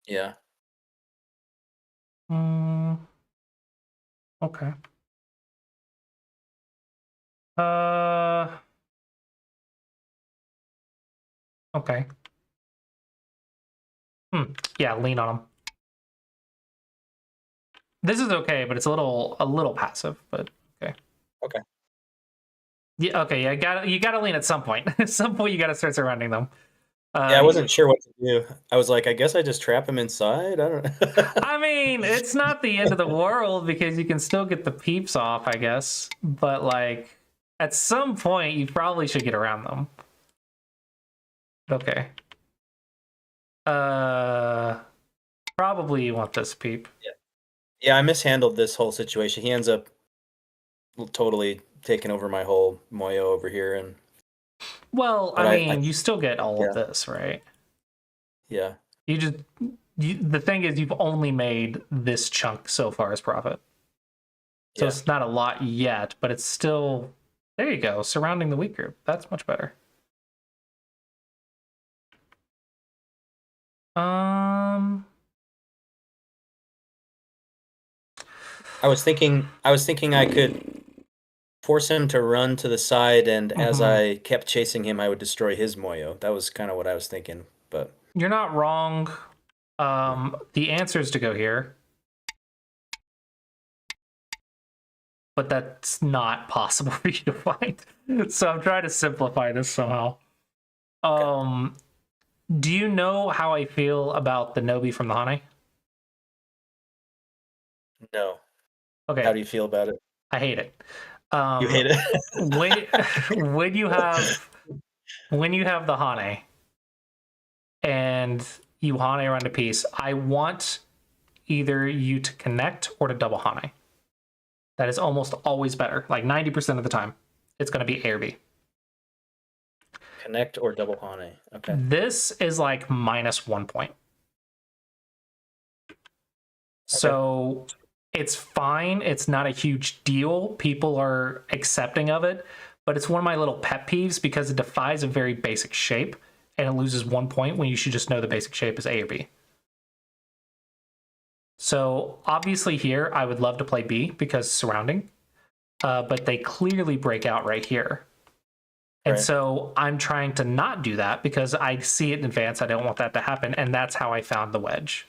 Yeah. Okay. Okay. Yeah, lean on him. This is okay, but it's a little passive, but okay. Okay. Yeah, okay, yeah, you gotta lean at some point. At some point you gotta start surrounding them. Yeah, I wasn't sure what to do. I was like, I guess I just trap him inside. I don't know. I mean, it's not the end of the world because you can still get the peeps off, I guess. But like at some point you probably should get around them. Okay. Probably you want this peep. Yeah, I mishandled this whole situation. He ends up totally taking over my whole Moyo over here, and Well, but I mean, you still get all of yeah. this, right? Yeah. The thing is, you've only made this chunk so far as profit. So Yeah. it's not a lot yet, but it's still, there you go, surrounding the weak group. That's much better. I was thinking I could force him to run to the side, and as I kept chasing him, I would destroy his Moyo. That was kind of what I was thinking, but You're not wrong. The answer is to go here. But that's not possible for you to find. So I'm trying to simplify this somehow. Do you know how I feel about the Nobi from the Hane? no. Okay. How do you feel about it? I hate it. You hate it? when you have the Hane and you Hane around a piece, I want either you to connect or to double Hane. That is almost always better. Like 90% of the time, it's going to be A or B. Connect or double Hane. Okay. This is like -1 point. So it's fine. It's not a huge deal. People are accepting of it, but it's one of my little pet peeves because it defies a very basic shape and it loses 1 point when you should just know the basic shape is A or B. So obviously here, I would love to play B because surrounding, but they clearly break out right here. And so I'm trying to not do that because I see it in advance. I don't want that to happen. And that's how I found the wedge.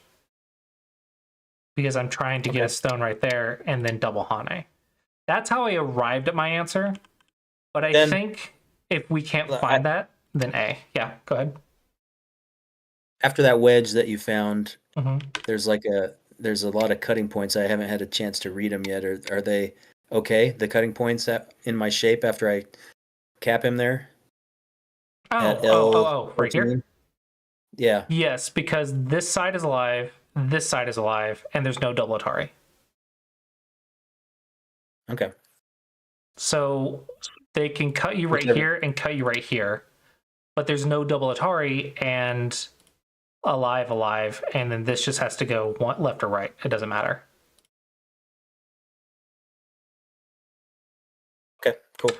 Because I'm trying to get a stone right there and then double Hane. That's how I arrived at my answer. But I think if we can't find that, then A. Yeah, go ahead. After that wedge that you found, there's a lot of cutting points. I haven't had a chance to read them yet. Are they okay? The cutting points in my shape after I cap him there? Right here? Yeah. Yes, because this side is alive, this side is alive, and there's no double Atari. Okay. So they can cut you right here and cut you right here, but there's no double Atari and alive, and then this just has to go left or right. It doesn't matter. Okay, cool.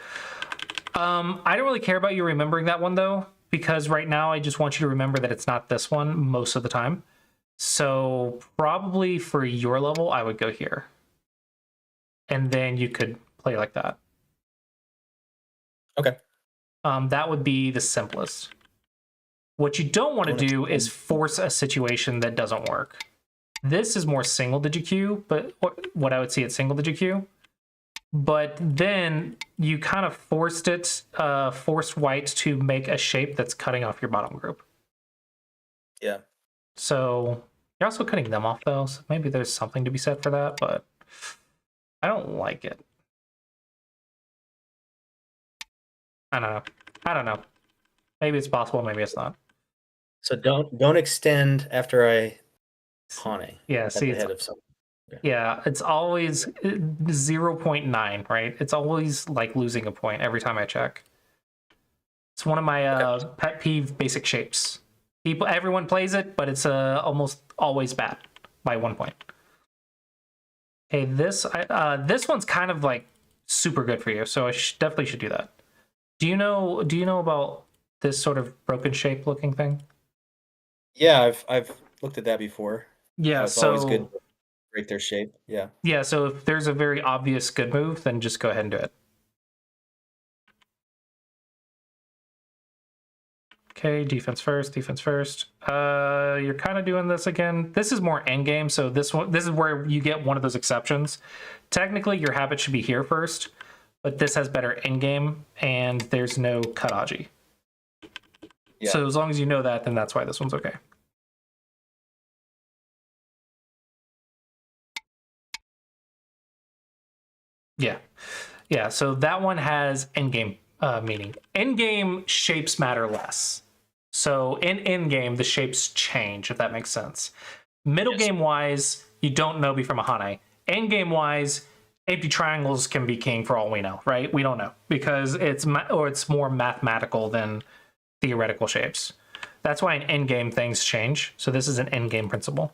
I don't really care about you remembering that one though, because right now I just want you to remember that it's not this one most of the time. So probably for your level, I would go here. And then you could play like that. Okay. That would be the simplest. What you don't want to do is force a situation that doesn't work. This is more single digit Q, but what I would see at single digit Q. But then you kind of forced white to make a shape that's cutting off your bottom group. Yeah. So you're also cutting them off though, so maybe there's something to be said for that, but I don't like it. I don't know. Maybe it's possible, maybe it's not. So don't extend after I Hane. Yeah, see, Yeah, it's always 0.9, right? It's always like losing a point every time I check. It's one of my pet peeve basic shapes. Everyone plays it, but it's almost always bad by 1 point. Hey, this one's kind of like super good for you, so I definitely should do that. Do you know about this sort of broken shape looking thing? Yeah, I've looked at that before. Yeah, It's always good so to break their shape. Yeah. yeah, so if there's a very obvious good move, then just go ahead and do it. Okay, defense first, defense first. You're kind of doing this again. This is more end game, so this is where you get one of those exceptions. Technically, your habit should be here first, but this has better end game, and there's no Karaji. Yeah. So as long as you know that, then that's why this one's okay. Yeah, yeah. So that one has end game meaning. End game shapes matter less. So in end game, the shapes change, if that makes sense. Middle game wise, you don't know from a Hane. End game wise, empty triangles can be king for all we know, right? We don't know because it's more mathematical than theoretical shapes. That's why in end game things change. So this is an end game principle.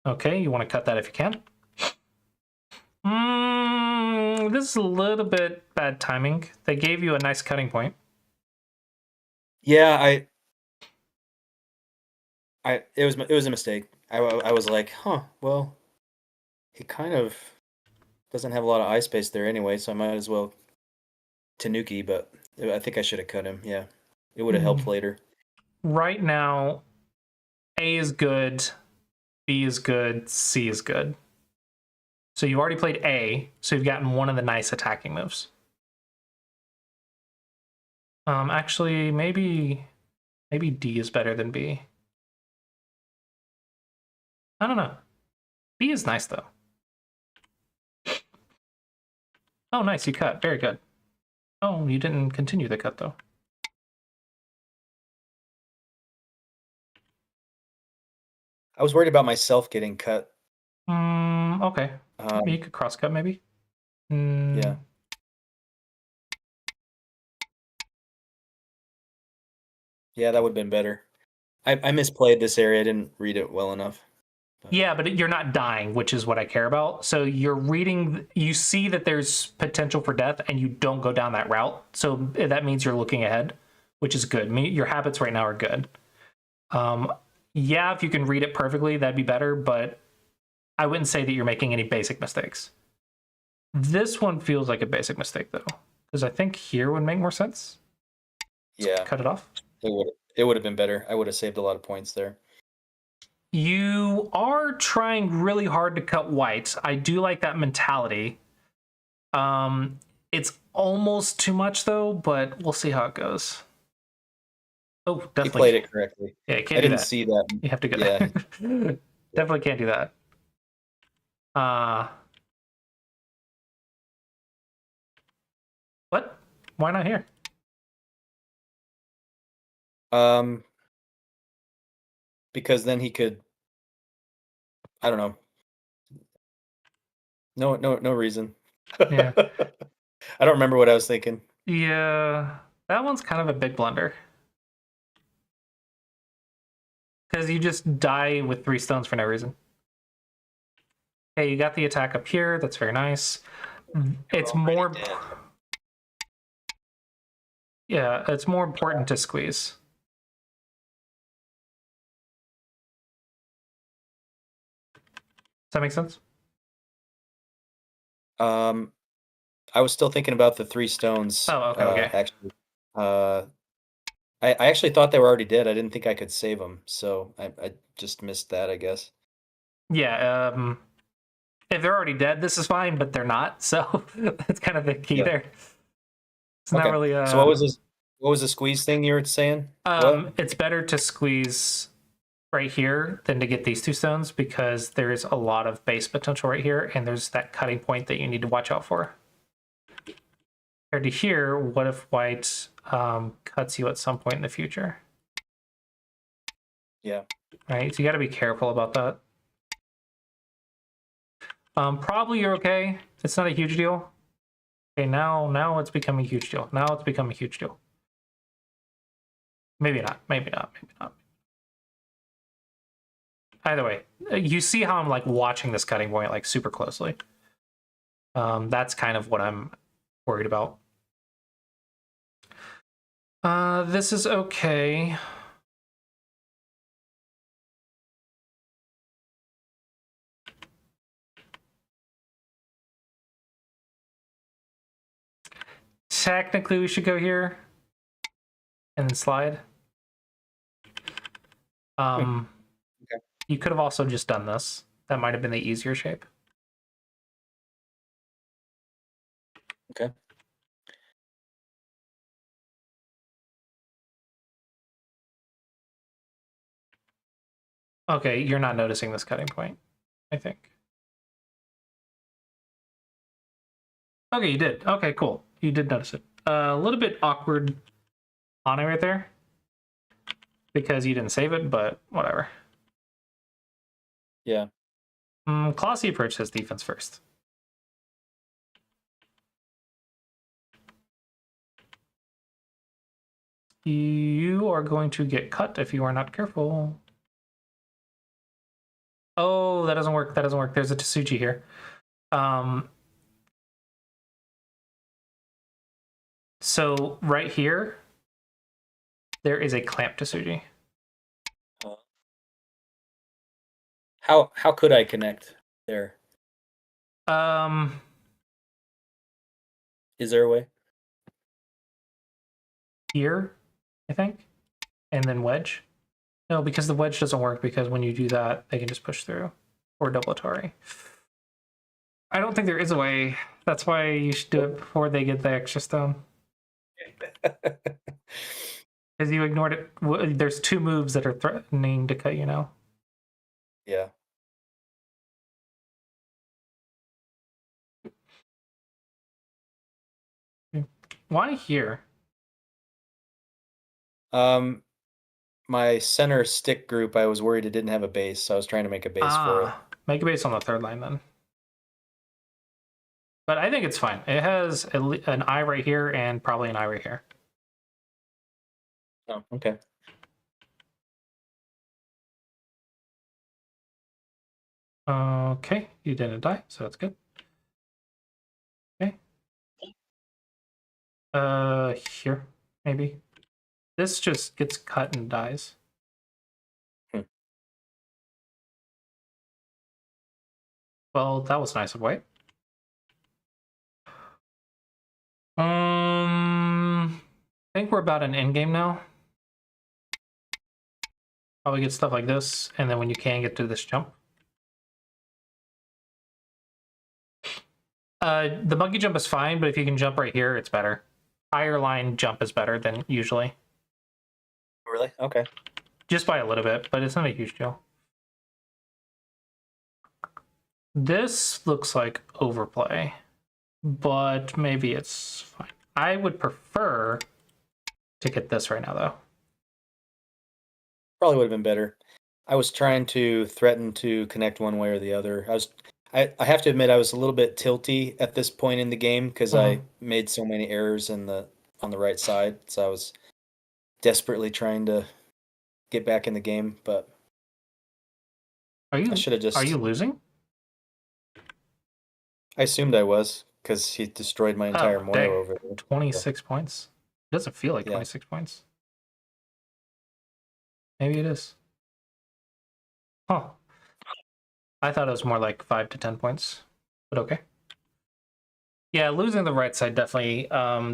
Okay, you want to cut that if you can. This is a little bit bad timing. They gave you a nice cutting point. Yeah, it was a mistake. I was like, huh, well, he kind of doesn't have a lot of eye space there anyway, so I might as well Tanuki, but I think I should have cut him. Yeah, it would have helped later. Right now, A is good, B is good, C is good. So you've already played A, so you've gotten one of the nice attacking moves. Actually, maybe D is better than B. I don't know. B is nice though. Oh, nice, you cut. Very good. Oh, you didn't continue the cut though. I was worried about myself getting cut. Okay. You could cross cut maybe. Yeah. Yeah, that would have been better. I misplayed this area. I didn't read it well enough. Yeah, but you're not dying, which is what I care about. So you're reading, you see that there's potential for death, and you don't go down that route. So that means you're looking ahead, which is good. Your habits right now are good. Yeah, if you can read it perfectly, that'd be better, but I wouldn't say that you're making any basic mistakes. This one feels like a basic mistake, though, because I think here would make more sense. Yeah. Cut it off. It would have been better. I would have saved a lot of points there. You are trying really hard to cut white. I do like that mentality. It's almost too much though, but we'll see how it goes. Oh, definitely. He played it correctly. Yeah, you can't I do didn't that. see that. You have to go. Yeah. Definitely can't do that. What? Why not here? Because then he could. I don't know. No reason. Yeah. I don't remember what I was thinking. Yeah, that one's kind of a big blunder. Because you just die with 3 stones for no reason. Okay, you got the attack up here. That's very nice. It's more... Yeah, it's more important to squeeze. Does that make sense? I was still thinking about the 3 stones. Oh, okay. Actually, I actually thought they were already dead. I didn't think I could save them, so I just missed that, I guess. Yeah, if they're already dead, this is fine, but they're not, so that's kind of the key there. It's not really... So what was the squeeze thing you were saying? It's better to squeeze right here than to get these 2 stones because there's a lot of base potential right here, and there's that cutting point that you need to watch out for. Compared to here, what if white cuts you at some point in the future? Yeah. Right, so you got to be careful about that. Probably you're okay. It's not a huge deal. Okay, now it's becoming a huge deal. Now it's becoming a huge deal. Maybe not. Maybe not. Maybe not. Either way, you see how I'm like watching this cutting point like super closely. That's kind of what I'm worried about. This is okay. Technically, we should go here and then slide. Okay. You could have also just done this. That might have been the easier shape. Okay. Okay, you're not noticing this cutting point, I think. Okay, you did. Okay, cool. You did notice it. A little bit awkward on it right there because you didn't save it, but whatever. Yeah. Classy approach says defense first. You are going to get cut if you are not careful. Oh, that doesn't work. That doesn't work. There's a Tsuji here. So right here, there is a clamp Tsuji. How could I connect there? Is there a way? Here, I think, and then wedge. No, because the wedge doesn't work because when you do that, they can just push through or double Atari. I don't think there is a way. That's why you should do it before they get the extra stone. Because you ignored it. There's 2 moves that are threatening to cut you now. Yeah. Why here? My center stick group, I was worried it didn't have a base, so I was trying to make a base for it. Make a base on the 3rd line then. But I think it's fine. It has an eye right here and probably an eye right here. Oh, okay. Okay, you didn't die, so that's good. Okay. Here, maybe. This just gets cut and dies. Well, that was nice of White. I think we're about an end game now. Probably get stuff like this, and then when you can get to this jump. The monkey jump is fine, but if you can jump right here, it's better. Higher line jump is better than usually. Really? Okay. Just by a little bit, but it's not a huge deal. This looks like overplay, but maybe it's fine. I would prefer to get this right now, though. Probably would have been better. I was trying to threaten to connect one way or the other. I have to admit I was a little bit tilty at this point in the game because I made so many errors on the right side. So I was desperately trying to get back in the game, but I should have just. Are you losing? I assumed I was because he destroyed my entire Moyo over there. 26 points. It doesn't feel like 26 points. Maybe it is. Huh. I thought it was more like 5 to 10 points, but okay. Yeah, losing the right side definitely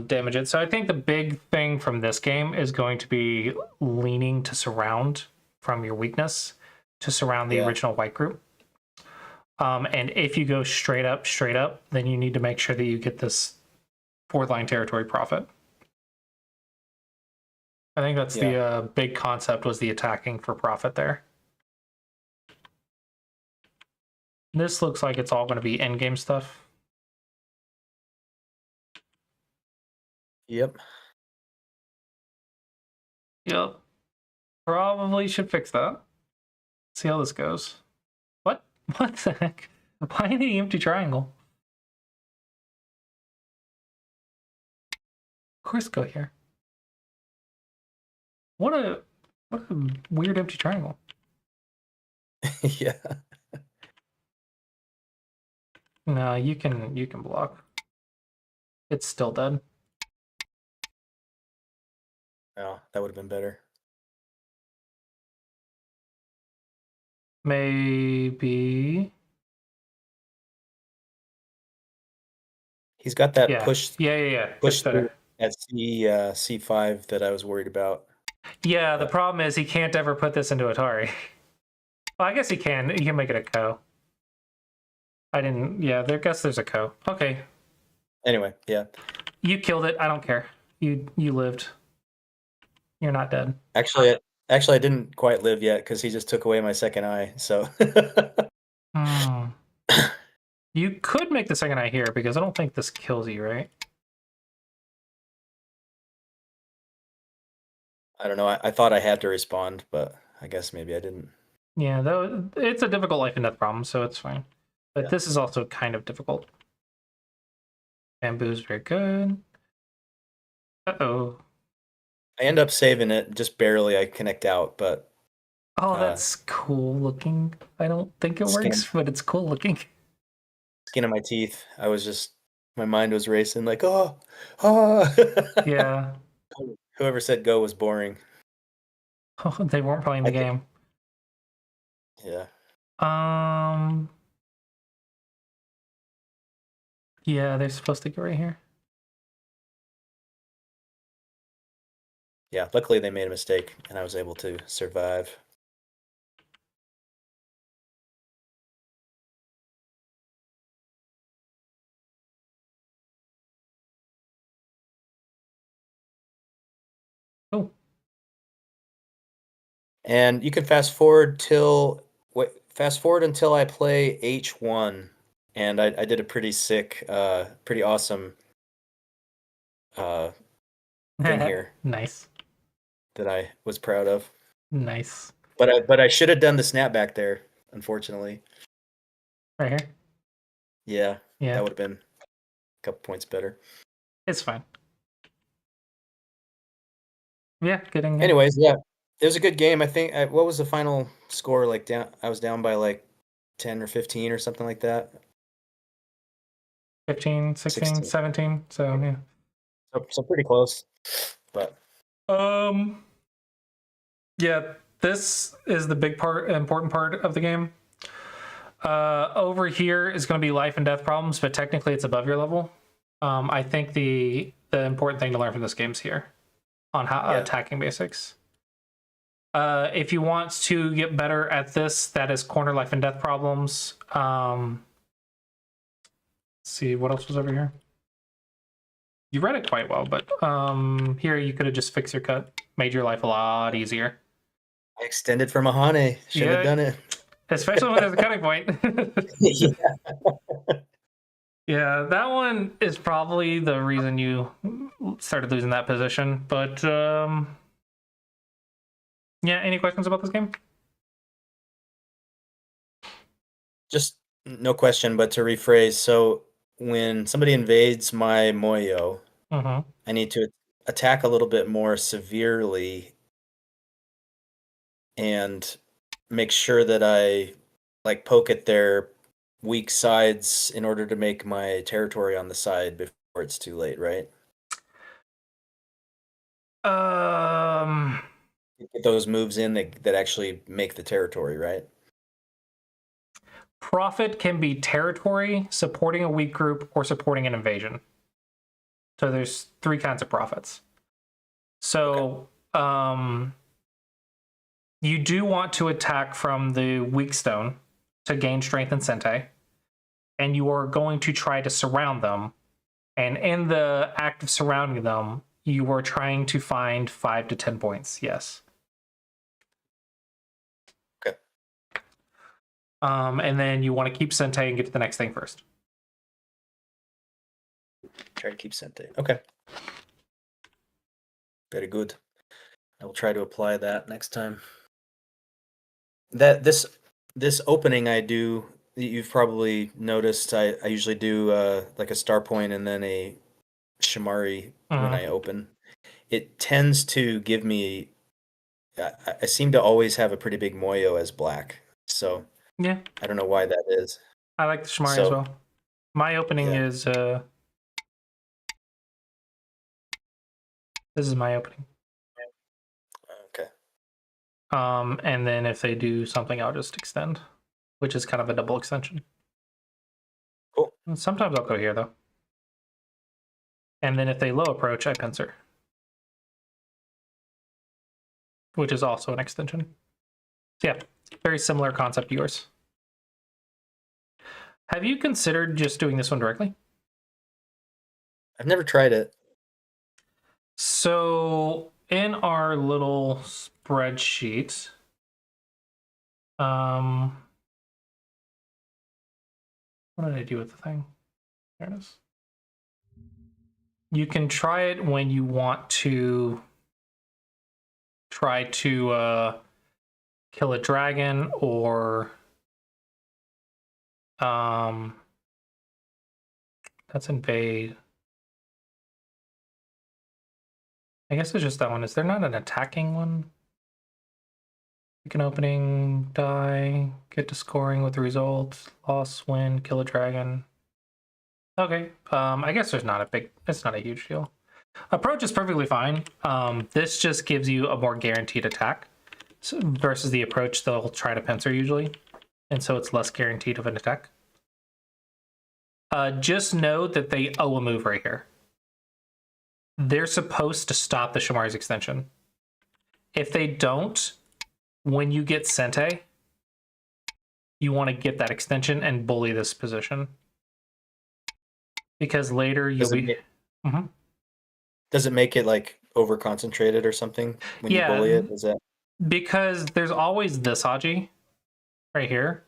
damage it. So I think the big thing from this game is going to be leaning to surround from your weakness to surround the original white group. And if you go straight up, then you need to make sure that you get this 4th line territory profit. I think that's the big concept, was the attacking for profit there. This looks like it's all going to be endgame stuff. Yep. Probably should fix that. See how this goes. What the heck? Why the empty triangle? Of course, go here. What a weird empty triangle. Yeah. No, you can block. It's still dead. Oh, that would have been better. Maybe. He's got that Yeah. push Yeah. push It's better. at C5 that I was worried about. Yeah, the problem is he can't ever put this into Atari. Well, I guess he can. He can make it a co. I didn't. Yeah, I guess there's a co. Okay, Anyway, yeah. you killed it. I don't care. You lived. You're not dead. Actually, I didn't quite live yet because he just took away my second eye. So Hmm. You could make the second eye here because I don't think this kills you, right? I don't know. I thought I had to respond, but I guess maybe I didn't. Yeah, though it's a difficult life and death problem, so it's fine. But Yeah. this is also kind of difficult. Bamboo's very good. Uh-oh. I end up saving it just barely. I connect out, but Oh, that's cool looking. I don't think it works, but it's cool looking. Skin of my teeth. I was just, my mind was racing like, oh. Yeah. Whoever said go was boring. Oh, they weren't playing the game. Yeah. Yeah, they're supposed to go right here. Yeah, luckily they made a mistake and I was able to survive. Oh. And you can fast forward until I play H1, and I did a pretty sick, pretty awesome thing here Nice. that I was proud of. Nice. But I should have done the snapback there, unfortunately. Right here? Yeah. Yeah. That would have been a couple points better. It's fine. Yeah, getting it. Anyways, yeah. It was a good game. I think what was the final score like I was down by like 10 or 15 or something like that. 15, 16, 17. So yeah. So pretty close. But yeah, this is the important part of the game. Over here is going to be life and death problems, but technically it's above your level. I think the important thing to learn from this game is here on how attacking basics. If you want to get better at this, that is corner life and death problems. Let's see what else was over here. You read it quite well, but here you could have just fixed your cut, made your life a lot easier. I extended for Mahane. Should have done it. Especially when there's a cutting point. Yeah, that one is probably the reason you started losing that position. But yeah, any questions about this game? Just no question, but to rephrase, so when somebody invades my Moyo, I need to attack a little bit more severely and make sure that I like poke at their weak sides in order to make my territory on the side before it's too late, right? Get those moves in that actually make the territory, right? Profit can be territory, supporting a weak group, or supporting an invasion. So there's 3 kinds of profits. So you do want to attack from the weak stone to gain strength and Sente, and you are going to try to surround them. And in the act of surrounding them, you are trying to find 5 to 10 points. Yes. Okay. And then you want to keep Sente and get to the next thing first. Try to keep Sente. Okay. Very good. I will try to apply that next time. That this opening I do you've probably noticed I usually do like a star point and then a Shimari when I open. It tends to give me. I seem to always have a pretty big Moyo as black, so Yeah, I don't know why that is. I like the Shimari as So well. My opening yeah, is this is my opening. okay. And then if they do something, I'll just extend, which is kind of a double extension. Cool. And sometimes I'll go here though. And then if they low approach, I pincer, which is also an extension. So yeah, very similar concept to yours. Have you considered just doing this one directly? I've never tried it. So in our little spreadsheet, what did I do with the thing? There it is. You can try it when you want to try to kill a dragon or that's invade. I guess it's just that one. Is there not an attacking one? Pick an opening, die, get to scoring with the result, loss, win, kill a dragon. Okay, I guess there's not a big, it's not a huge deal. Approach is perfectly fine. This just gives you a more guaranteed attack versus the approach they'll try to pincer usually. And so it's less guaranteed of an attack. Just know that they owe a move right here. They're supposed to stop the Shimari's extension. If they don't, when you get Sente, you want to get that extension and bully this position. Because later you'll be... Does it make it like over concentrated or something when you bully it? Is that because there's always this Aji right here.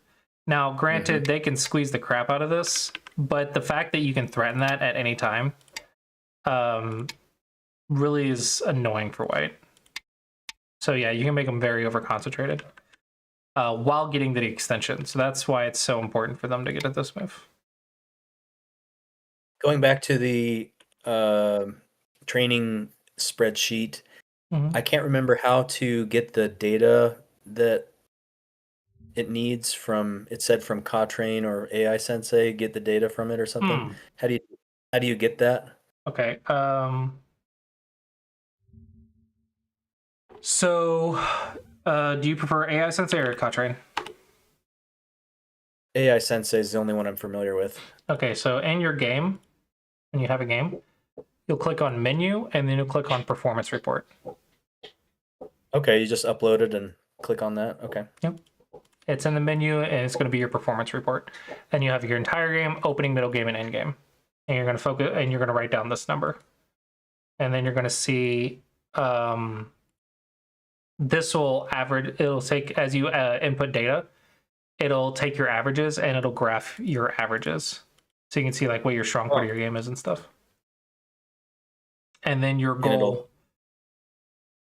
Now, granted, they can squeeze the crap out of this, but the fact that you can threaten that at any time really is annoying for white. So yeah, you can make them very over concentrated while getting the extension. So that's why it's so important for them to get at this move. Going back to the training spreadsheet, I can't remember how to get the data that it needs from, it said from Ka-Train or AI Sensei, get the data from it or something. How do you get that? Okay. So do you prefer AI Sensei or Ka-Train? AI Sensei is the only one I'm familiar with. Okay, so in your game, when you have a game, you'll click on menu and then you'll click on performance report. Okay, you just upload it and click on that. Okay. Yep. It's in the menu and it's going to be your performance report. And you have your entire game, opening, middle game, and end game. And you're going to focus and you're going to write down this number. And then you're going to see this will average, it'll take, as you input data, it'll take your averages and it'll graph your averages. So you can see like what your strong part of your game is and stuff. And then your goal.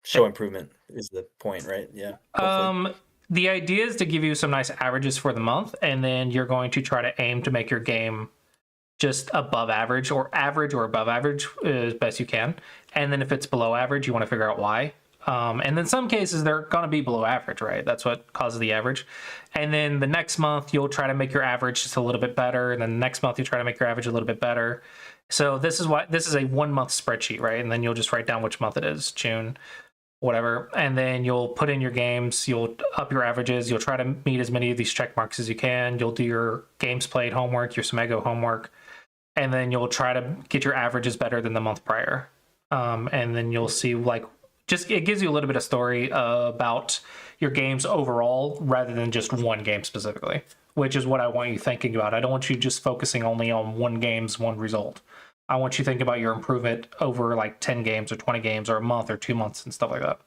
Show improvement is the point, right? Yeah. Hopefully. The idea is to give you some nice averages for the month, and then you're going to try to aim to make your game just above average or above average as best you can. And then if it's below average, you want to figure out why. And in some cases, they're going to be below average, right? That's what causes the average. And then the next month, you'll try to make your average just a little bit better. And then the next month, you try to make your average a little bit better. So this is a 1 month spreadsheet, right? And then you'll just write down which month it is, June, whatever. And then you'll put in your games, you'll up your averages, you'll try to meet as many of these check marks as you can. You'll do your games played homework, your Sumego homework, and then you'll try to get your averages better than the month prior. And then you'll see like, just it gives you a little bit of story about your games overall rather than just one game specifically, which is what I want you thinking about. I don't want you just focusing only on one game's one result. I want you to think about your improvement over like 10 games or 20 games or a month or 2 months and stuff like that.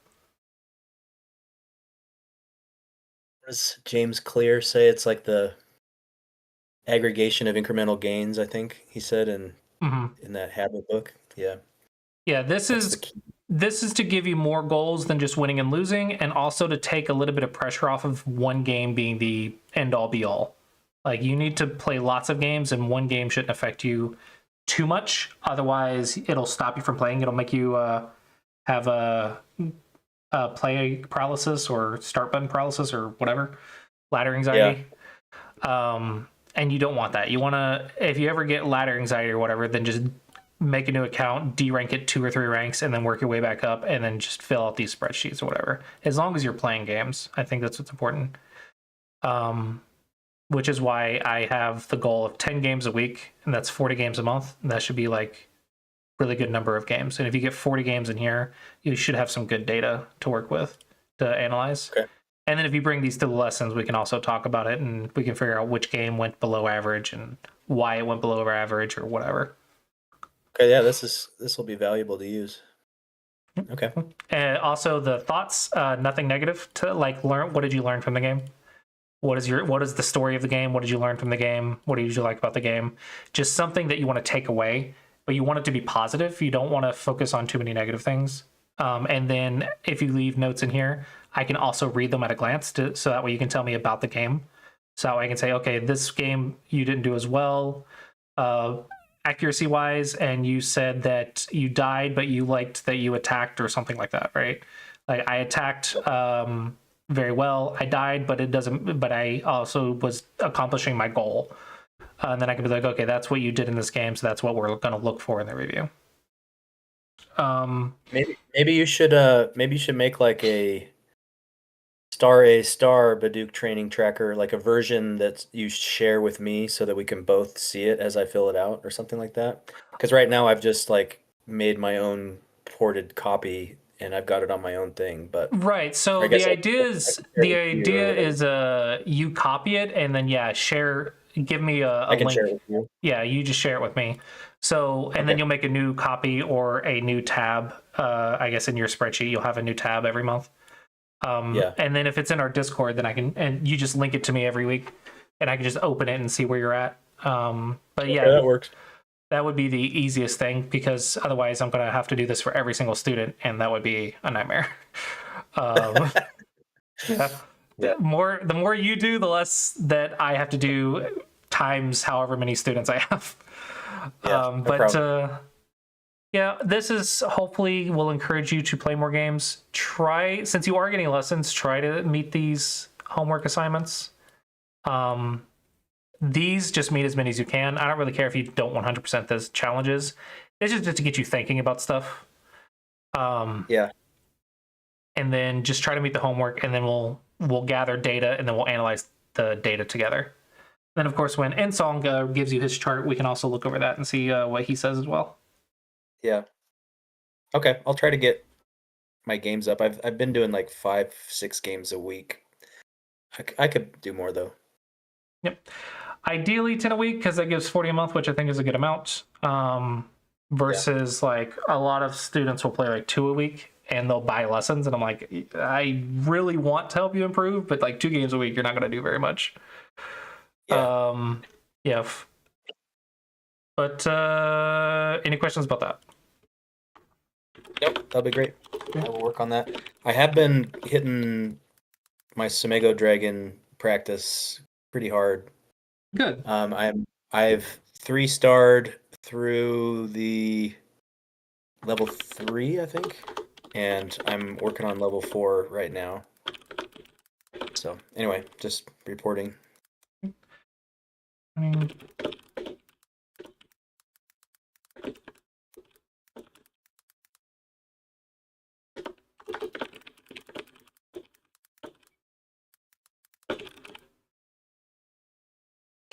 Does James Clear say it's like the aggregation of incremental gains, I think he said in that habit book? Yeah. Yeah, this is to give you more goals than just winning and losing, and also to take a little bit of pressure off of one game being the end all be all. Like, you need to play lots of games, and one game shouldn't affect you too much. Otherwise, it'll stop you from playing. It'll make you have a play paralysis or start button paralysis or whatever, ladder anxiety. And you don't want that. You want to, if you ever get ladder anxiety or whatever, then just make a new account, D-rank it 2 or 3 ranks, and then work your way back up, and then just fill out these spreadsheets or whatever. As long as you're playing games, I think that's what's important. Which is why I have the goal of 10 games a week, and that's 40 games a month. And that should be like really good number of games. And if you get 40 games in here, you should have some good data to work with, to analyze. Okay. And then if you bring these to the lessons, we can also talk about it, and we can figure out which game went below average and why it went below our average or whatever. Okay, yeah, this will be valuable to use. Okay. And also the thoughts, nothing negative, to like learn. What did you learn from the game? What is the story of the game? What did you learn from the game? What did you like about the game? Just something that you want to take away, but you want it to be positive. You don't want to focus on too many negative things. And then if you leave notes in here, I can also read them at a glance so that way you can tell me about the game. So I can say, okay, this game you didn't do as well, accuracy wise, and you said that you died, but you liked that you attacked or something like that, right? Like, I attacked very well. I died, but I also was accomplishing my goal. And then I can be like, okay, that's what you did in this game, so that's what we're going to look for in the review. Maybe you should make like a star Baduk training tracker, like a version that you share with me so that we can both see it as I fill it out or something like that. Because right now I've just like made my own ported copy and I've got it on my own thing. But right, so the idea is you copy it and then share. Give me a link. Share it with you. Yeah, you just share it with me. So, and then you'll make a new copy or a new tab. I guess in your spreadsheet, you'll have a new tab every month. And then if it's in our Discord, then and you just link it to me every week, and I can just open it and see where you're at. But yeah, that works. That would be the easiest thing, because otherwise I'm going to have to do this for every single student, and that would be a nightmare. Yeah. The more you do, the less that I have to do, times however many students I have. This is hopefully will encourage you to play more games. Since you are getting lessons, try to meet these homework assignments. These just meet as many as you can. I don't really care if you don't 100% those challenges. It's just to get you thinking about stuff. And then just try to meet the homework, and then we'll gather data, and then we'll analyze the data together. Then, of course, when Ensong gives you his chart, we can also look over that and see what he says as well. Yeah. Okay, I'll try to get my games up. I've been doing like 5-6 games a week. I could do more though. Yep. Ideally 10 a week, because that gives 40 a month, which I think is a good amount. Versus like a lot of students will play like 2 a week and they'll buy lessons, and I'm like, I really want to help you improve, but like 2 games a week, you're not going to do very much. Yeah. But any questions about that? Nope, that'll be great. I will work on that. I have been hitting my Sumego Dragon practice pretty hard. Good. I've 3-starred through the level 3, I think, and I'm working on level 4 right now. So anyway, just reporting.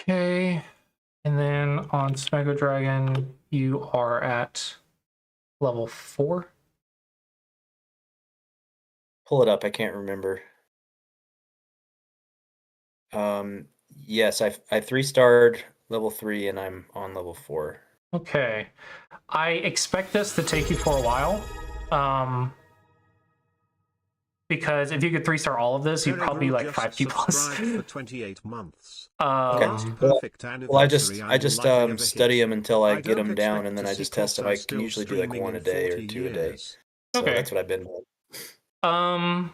Okay, and then on Sumego Dragon, you are at level 4. Pull it up. I can't remember. Yes, I 3-starred level 3, and I'm on level 4. Okay, I expect this to take you for a while. Because if you could 3-star all of this, you'd probably be like 5Q plus. For 28 months. Okay. Well, I just study them until I get them down, and then I just test them. I can usually do like 1 a day or 2 a day. So that's what I've been doing.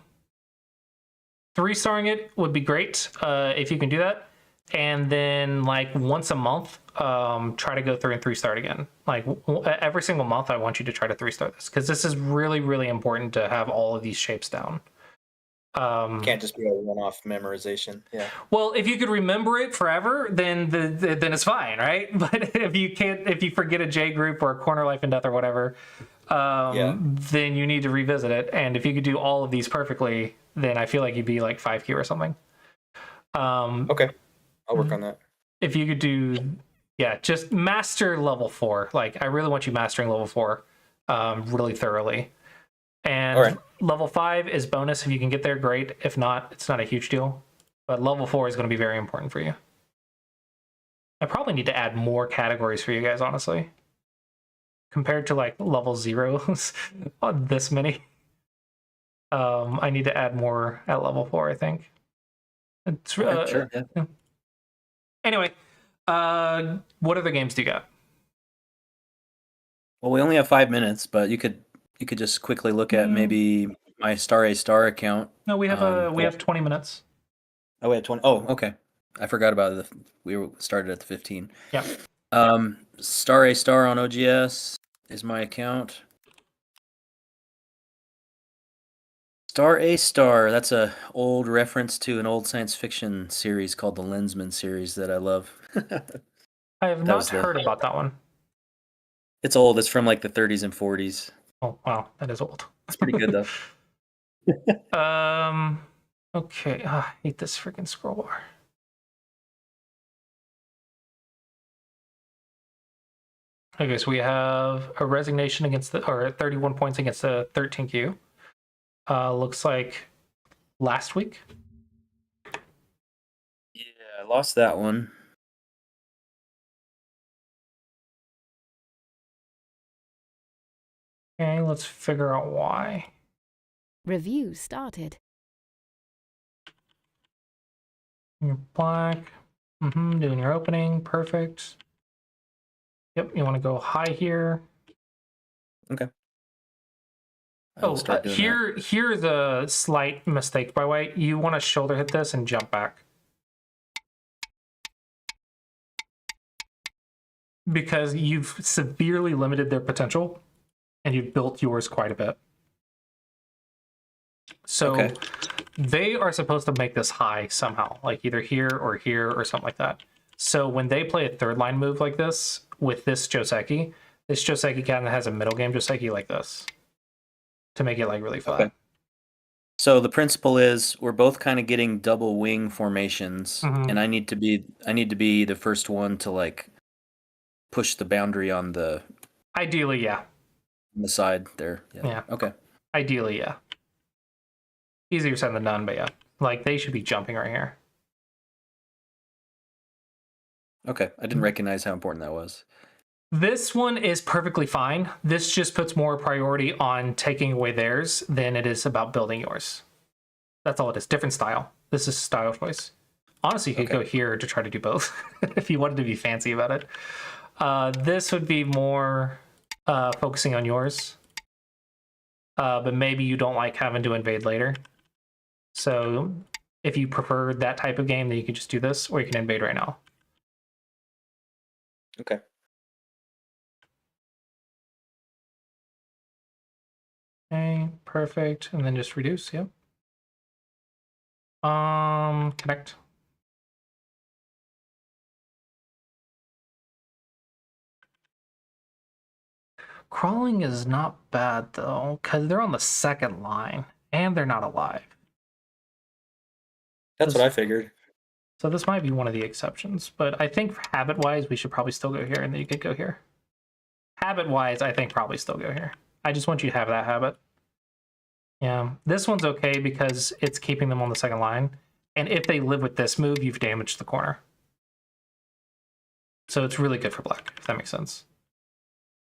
3-starring it would be great if you can do that. and then like once a month, try to go through and 3-star it again. Like every single month, I want you to try to 3-star this, because this is really, really important to have all of these shapes down. Can't just be a one-off memorization. Yeah. Well, if you could remember it forever, then then it's fine, right? But if you can't, if you forget a J group or a corner life and death or whatever, then you need to revisit it. And if you could do all of these perfectly, then I feel like you'd be like 5Q or something. Okay, I'll work on that. If you could do, just master level 4. Like I really want you mastering level 4, really thoroughly. And All right. level 5 is bonus if you can get there, great. If not, it's not a huge deal. But level 4 is going to be very important for you. I probably need to add more categories for you guys, honestly. Compared to like level 0s, this many. I need to add more at level 4, I think. It's, Sure. Yeah. Anyway, what other games do you got? Well, we only have 5 minutes, but you could just quickly look at maybe my Star A Star account. No, we have we have 20 minutes. Oh, we had 20. Oh, okay. I forgot about it. We started at the 15. Yeah. Star A Star on OGS is my account. Star A Star, that's a old reference to an old science fiction series called the Lensman series that I love. I have not heard about that one. It's old. It's from like the 30s and 40s. Oh, wow. That is old. It's pretty good though. Okay. I hate this freaking scroll bar. Okay, so we have a resignation against or 31 points against the 13Q. Looks like last week. Yeah, I lost that one. Okay, let's figure out why. Review started. You're black. Doing your opening. Perfect. Yep, you want to go high here. Okay. Oh, here's a slight mistake, by the way. You want to shoulder hit this and jump back. Because you've severely limited their potential, and you've built yours quite a bit. So they are supposed to make this high somehow, like either here or something like that. So when they play a third line move like this with this Joseki kind of has a middle game Joseki like this to make it like really flat. Okay. So the principle is we're both kind of getting double wing formations, and I need to be the first one to like push the boundary on the ideally, yeah. On the side there. Yeah. Okay. Ideally, yeah. Easier said than done, but yeah. Like they should be jumping right here. Okay. I didn't recognize how important that was. This one is perfectly fine. This just puts more priority on taking away theirs than it is about building yours. That's all it is. Different style. This is style choice. Honestly, you could go here to try to do both if you wanted to be fancy about it. This would be more focusing on yours. But maybe you don't like having to invade later. So if you prefer that type of game, then you can just do this, or you can invade right now. Okay. Okay, perfect. And then just reduce, yep. Connect. Crawling is not bad though, because they're on the second line and they're not alive. That's what I figured. So this might be one of the exceptions, but I think habit-wise, we should probably still go here, and then you could go here. Habit-wise, I think probably still go here. I just want you to have that habit. Yeah, this one's okay because it's keeping them on the second line, and if they live with this move, you've damaged the corner. So it's really good for black, if that makes sense.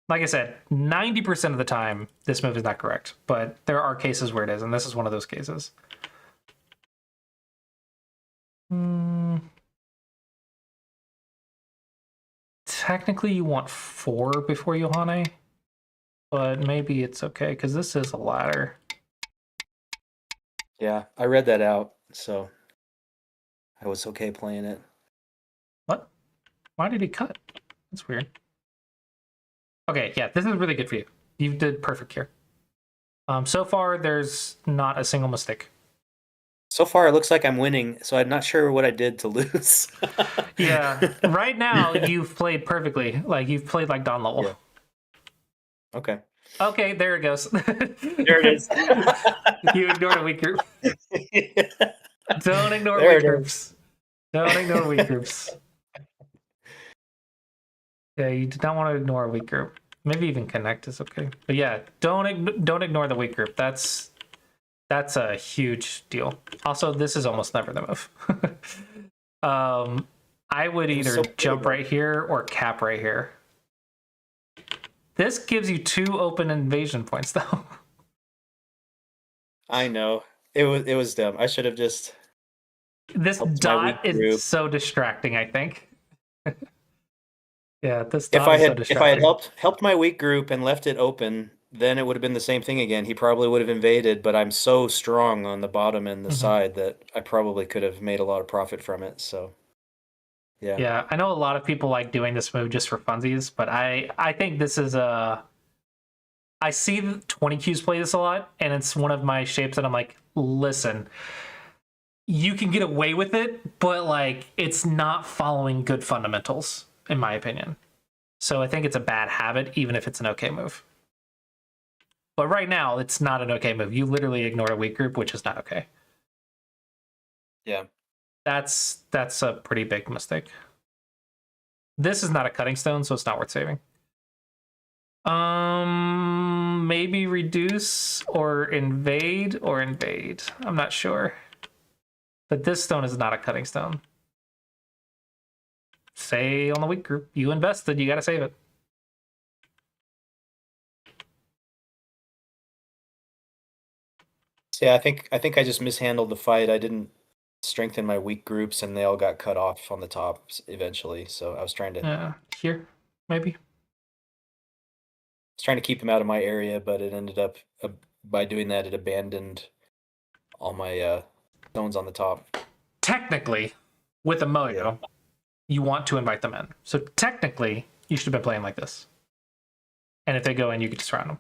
Like I said, 90% of the time, this move is not correct, but there are cases where it is, and this is one of those cases. Technically, you want 4 before Yohane, but maybe it's okay, because this is a ladder. Yeah, I read that out, so I was okay playing it. Why did he cut? That's weird. Okay, yeah, this is really good for you. You did perfect here. So far, there's not a single mistake. So far, it looks like I'm winning, so I'm not sure what I did to lose. Yeah, right now you've played perfectly. Like you've played like Don Lowell. Yeah. Okay. Okay, there it goes. There it is. You ignored a weak group. Don't ignore There weak it is. groups. Don't ignore weak groups. Yeah, you did not want to ignore a weak group. Maybe even connect is okay. But yeah, don't ignore the weak group. That's a huge deal. Also, this is almost never the move. I would It was either so jump cool. right here or cap right here. This gives you 2 open invasion points, though. I know. It was dumb. I should have just. This Helps my dot weak group. is so distracting, I think. Yeah, this If dot I is so had distracting. helped my weak group and left it open, then it would have been the same thing again. He probably would have invaded, but I'm so strong on the bottom and the Mhm. side that I probably could have made a lot of profit from it. So, yeah. Yeah, I know a lot of people like doing this move just for funsies, but I think this is a. I see the 20 Qs play this a lot, and it's one of my shapes that I'm like, listen, you can get away with it, but like it's not following good fundamentals, in my opinion. So I think it's a bad habit, even if it's an okay move. But right now, it's not an okay move. You literally ignored a weak group, which is not okay. Yeah. That's a pretty big mistake. This is not a cutting stone, so it's not worth saving. Maybe reduce or invade or invade. I'm not sure. But this stone is not a cutting stone. Say on the weak group, you invested, you gotta save it. So, yeah, I think I just mishandled the fight. I didn't strengthen my weak groups, and they all got cut off on the top eventually. So I was trying to Here, maybe. keep them out of my area, but it ended up by doing that, it abandoned all my stones on the top. Technically, with a Moyo, Yeah. you want to invite them in. So technically, you should have been playing like this. And if they go in, you can just surround them.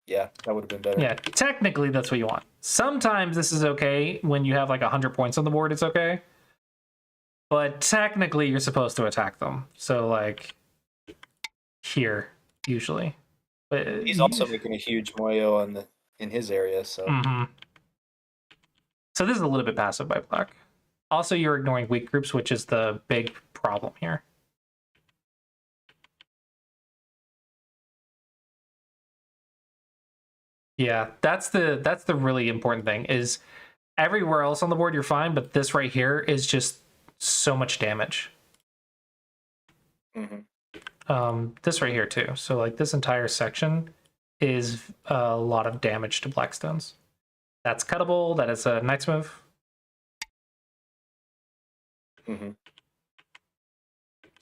Yeah, that would have been better. Yeah, technically that's what you want. Sometimes this is okay when you have like 100 points on the board, it's okay. But technically you're supposed to attack them. So like here, usually. But He's also making a huge moyo in his area, so Mhm. So this is a little bit passive by black. Also, you're ignoring weak groups, which is the big problem here. Yeah, that's the really important thing is everywhere else on the board you're fine, but this right here is just so much damage. This right here too. So like this entire section is a lot of damage to Blackstones. That's cuttable. That is a knight's move.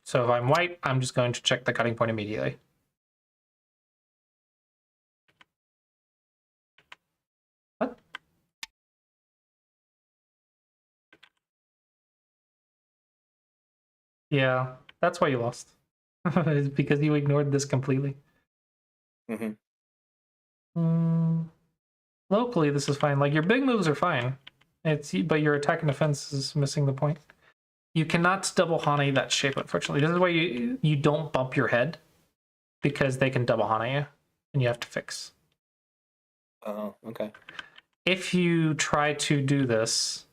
So if I'm white, I'm just going to check the cutting point immediately. What? Yeah, that's why you lost. It's because you ignored this completely. Locally, this is fine. Like your big moves are fine. But your attack and defense is missing the point. You cannot double Hana that shape, unfortunately. This is why you don't bump your head, because they can double Hana you, and you have to fix. Oh, okay. If you try to do this,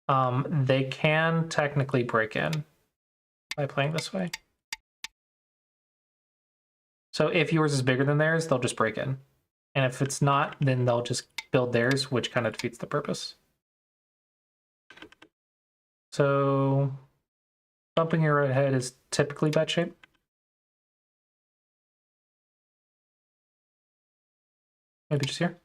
they can technically break in by playing this way. So if yours is bigger than theirs, they'll just break in. And if it's not, then they'll just build theirs, which kind of defeats the purpose. So bumping your head is typically bad shape. Maybe just here.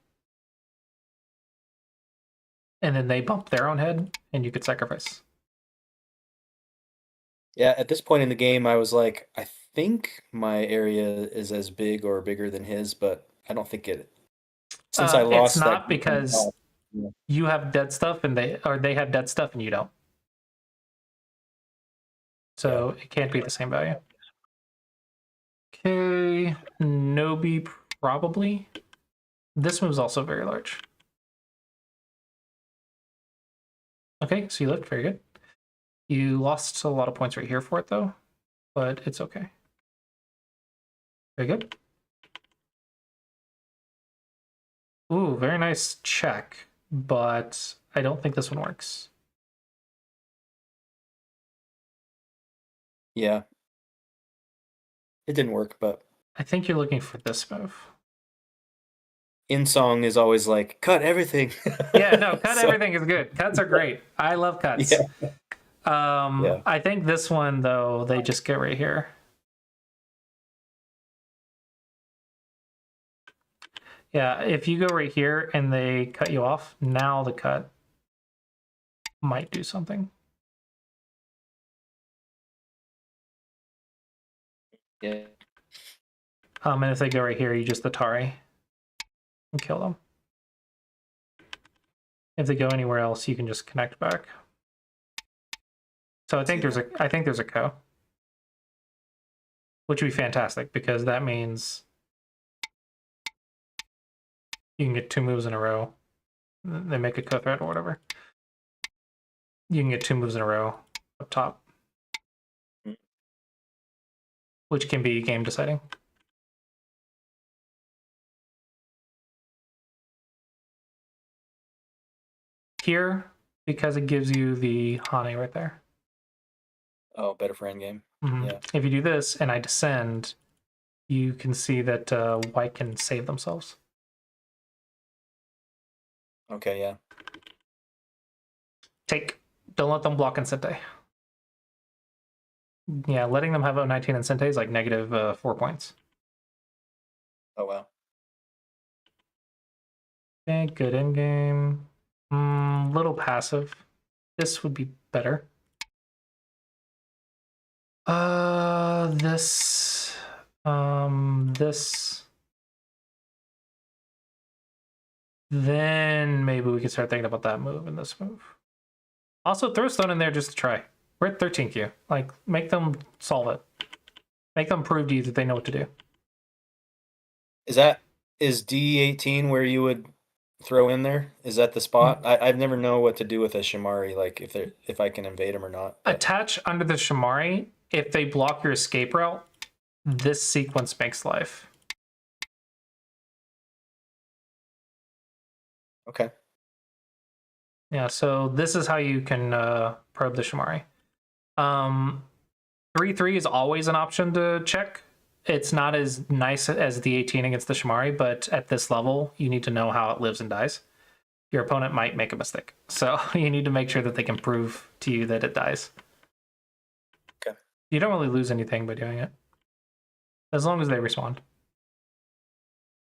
And then they bump their own head, and you could sacrifice. Yeah, at this point in the game, I was like, I think my area is as big or bigger than his, but I don't think it. Since I lost, it's not that because yeah. you have dead stuff and they have dead stuff and you don't. So it can't be the same value. Okay, Nobi probably. This move's also very large. Okay, so you lived, very good. You lost a lot of points right here for it though, but it's okay. Very good. Ooh, very nice check, but I don't think this one works. Yeah. It didn't work, but I think you're looking for this move. In Song is always like, cut everything. Yeah, no, cut So- everything is good. Cuts are great. I love cuts. Yeah. Yeah. I think this one though, they just get right here. Yeah, if you go right here and they cut you off, now the cut might do something. Yeah. And if they go right here, you just Atari and kill them. If they go anywhere else, you can just connect back. So I think there's a co, which would be fantastic because that means you can get 2 moves in a row. They make a co-threat or whatever. You can get 2 moves in a row up top, which can be game deciding. Here, because it gives you the Hane right there. Oh, better for endgame. Mm-hmm. Yeah. If you do this and I descend, you can see that white can save themselves. Okay, yeah. Take. Don't let them block Insente. Yeah, letting them have O19 and Sente is like negative 4 points. Oh, wow. Okay, good in game. Little passive. This would be better. This. This. Then maybe we can start thinking about that move and this move. Also, throw Stone in there just to try. We're at 13Q. Like, make them solve it. Make them prove to you that they know what to do. Is D18 where you would throw in there? Is that the spot? I've never know what to do with a Shamari, like if I can invade him or not. But... Attach under the Shamari. If they block your escape route, this sequence makes life. Okay. Yeah, so this is how you can probe the Shamari. 3/3 is always an option to check. It's not as nice as the 18 against the Shamari, but at this level, you need to know how it lives and dies. Your opponent might make a mistake, so you need to make sure that they can prove to you that it dies. Okay. You don't really lose anything by doing it, as long as they respond.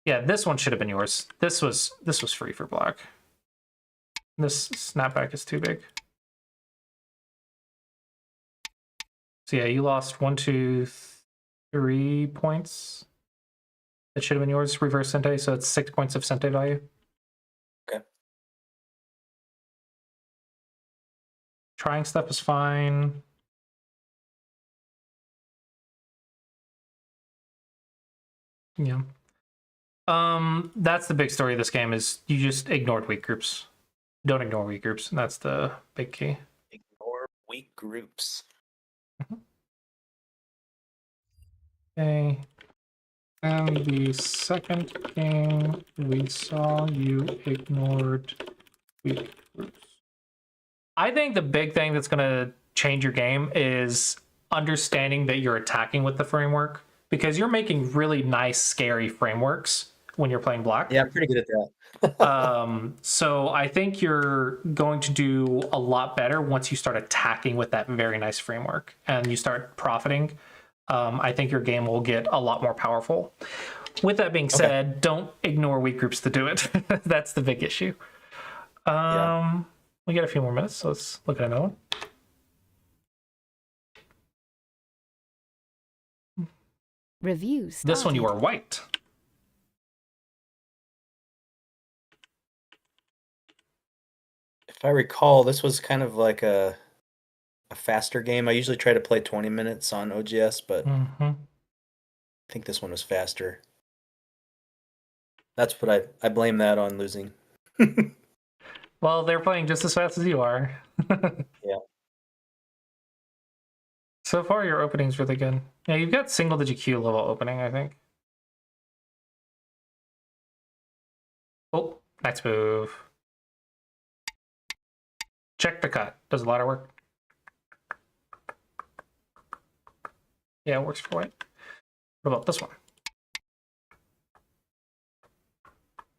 Yeah, this one should have been yours. This was free for black. This snapback is too big. So yeah, you lost 1, 2, 3 points. That should have been yours, reverse Sente, so it's 6 points of Sente value. Okay. Trying stuff is fine. Yeah. That's the big story of this game is you just ignored weak groups. Don't ignore weak groups. And that's the big key. Ignore weak groups. Okay. And the second game, we saw you ignored weak groups. I think the big thing that's going to change your game is understanding that you're attacking with the framework, because you're making really nice, scary frameworks when you're playing black. Yeah, I'm pretty good at that. So I think you're going to do a lot better once you start attacking with that very nice framework and you start profiting. I think your game will get a lot more powerful. With that being said, don't ignore weak groups to do it. That's the big issue. We got a few more minutes, so let's look at another one. Reviews. This one you are white. If I recall, this was kind of like a a faster game. I usually try to play 20 minutes on OGS, but Mm-hmm. I think this one was faster. That's what I blame that on losing. Well, they're playing just as fast as you are. Yeah. So far, your opening's really good. Yeah, you've got single-digit Q level opening, I think. Oh, next move. Check the cut. Does a lot of work. Yeah, it works for white. What about this one?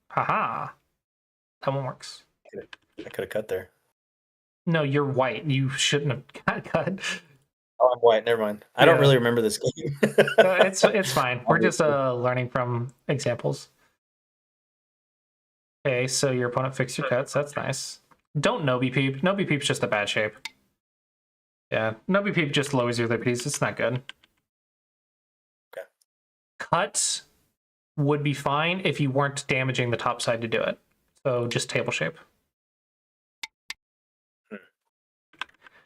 Haha. That one works. I could have cut there. No, you're white. You shouldn't have got cut. Oh, I'm white. Never mind. I don't Yeah. really remember this game. It's fine. We're just learning from examples. Okay, so your opponent fixed your cuts. That's nice. Don't Nobi Peep. Nobi Peep's just a bad shape. Yeah, Nobi Peep just lowers your liberties. It's not good. Okay. Cut would be fine if you weren't damaging the top side to do it. So just table shape.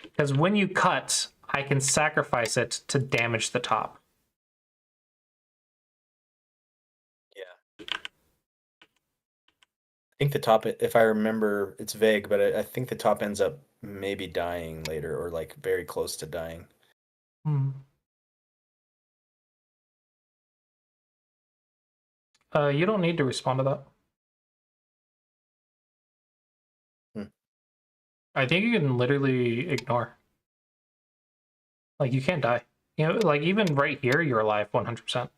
Because when you cut, I can sacrifice it to damage the top. Yeah. I think the top, if I remember, it's vague, but I think the top ends up maybe dying later or like very close to dying. Hmm. You don't need to respond to that. I think you can literally ignore. Like, you can't die. You know, like, even right here, you're alive 100%.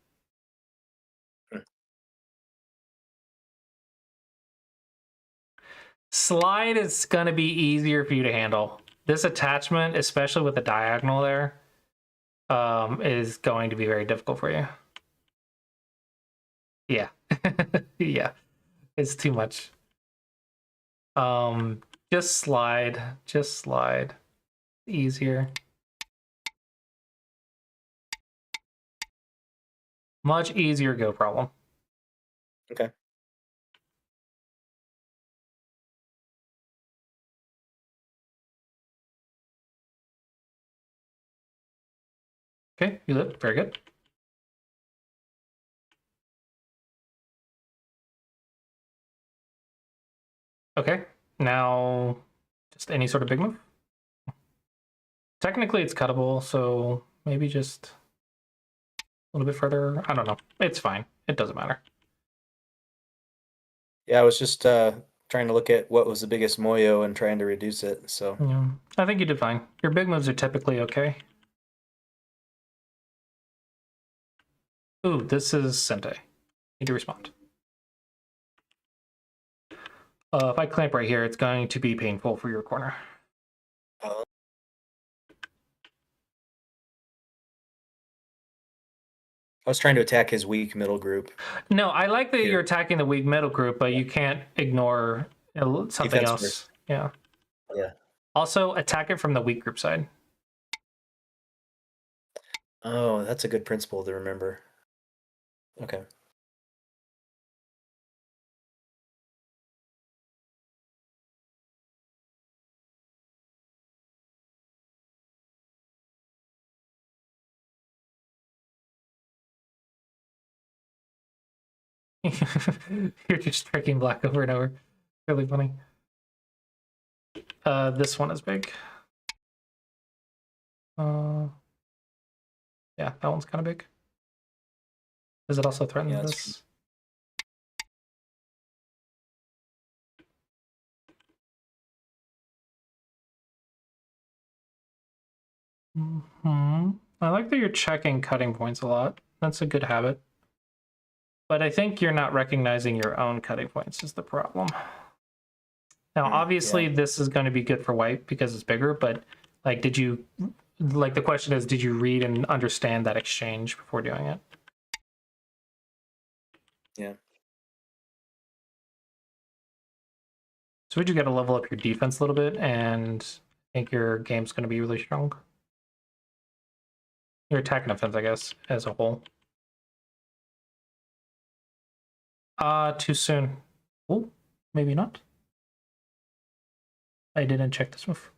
Slide is going to be easier for you to handle. This attachment, especially with the diagonal there, is going to be very difficult for you. Yeah. Yeah. It's too much. Just slide. Just slide. Easier. Much easier go problem. Okay. Okay, you lived. Very good. Okay, now just any sort of big move. Technically, it's cuttable, so maybe just a little bit further. I don't know. It's fine. It doesn't matter. Yeah, I was just trying to look at what was the biggest Moyo and trying to reduce it. So Yeah, I think you did fine. Your big moves are typically okay. Ooh, this is Sente. Need to respond. If I clamp right here, it's going to be painful for your corner. I was trying to attack his weak middle group. No, I like that Here. you're attacking the weak middle group, but you can't ignore something Defense else. first. Yeah. Yeah. Also, attack it from the weak group side. Oh, that's a good principle to remember. Okay. You're just tricking black over and over. Really funny. This one is big. Yeah, that one's kind of big. Does it also threaten Yeah, this? I like that you're checking cutting points a lot. That's a good habit. But I think you're not recognizing your own cutting points is the problem. Now, obviously, this is going to be good for white because it's bigger, but like, the question is, did you read and understand that exchange before doing it? Yeah. So we do got to level up your defense a little bit, and I think your game's going to be really strong. Your attack and defense, I guess, as a whole. Too soon. Oh, maybe not. I didn't check this move.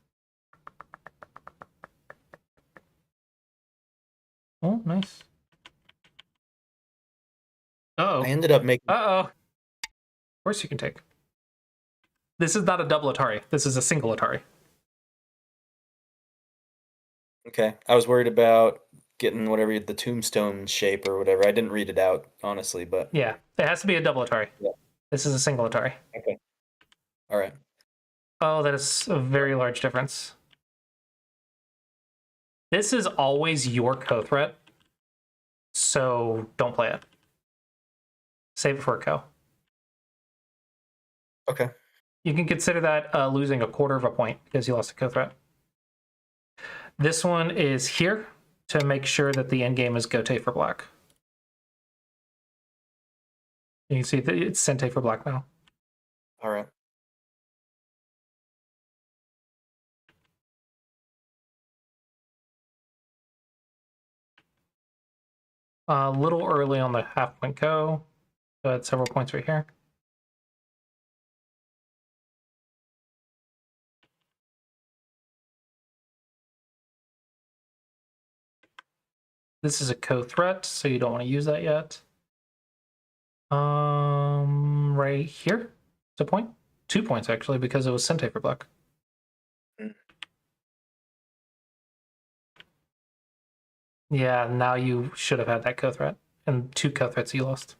Oh, nice. Uh-oh. I ended up making. Uh-oh. Of course you can take. This is not a double Atari. This is a single Atari. Okay, I was worried about getting whatever the tombstone shape or whatever. I didn't read it out honestly, but Yeah, it has to be a double Atari. Yeah. This is a single Atari. okay. All right. Oh, that is a very large difference. This is always your co-threat, so don't play it. Save it for a co. Okay. You can consider that losing a quarter of a point because you lost a co-threat. This one is here to make sure that the end game is Gote for black. You can see that it's Sente for black now. All right. A little early on the half point go, but several points right here. This is a co-threat, so you don't want to use that yet. Right here, it's a point. 2 points actually, because it was Sente for black. Mm. Yeah, now you should have had that co-threat, and 2 co-threats you lost.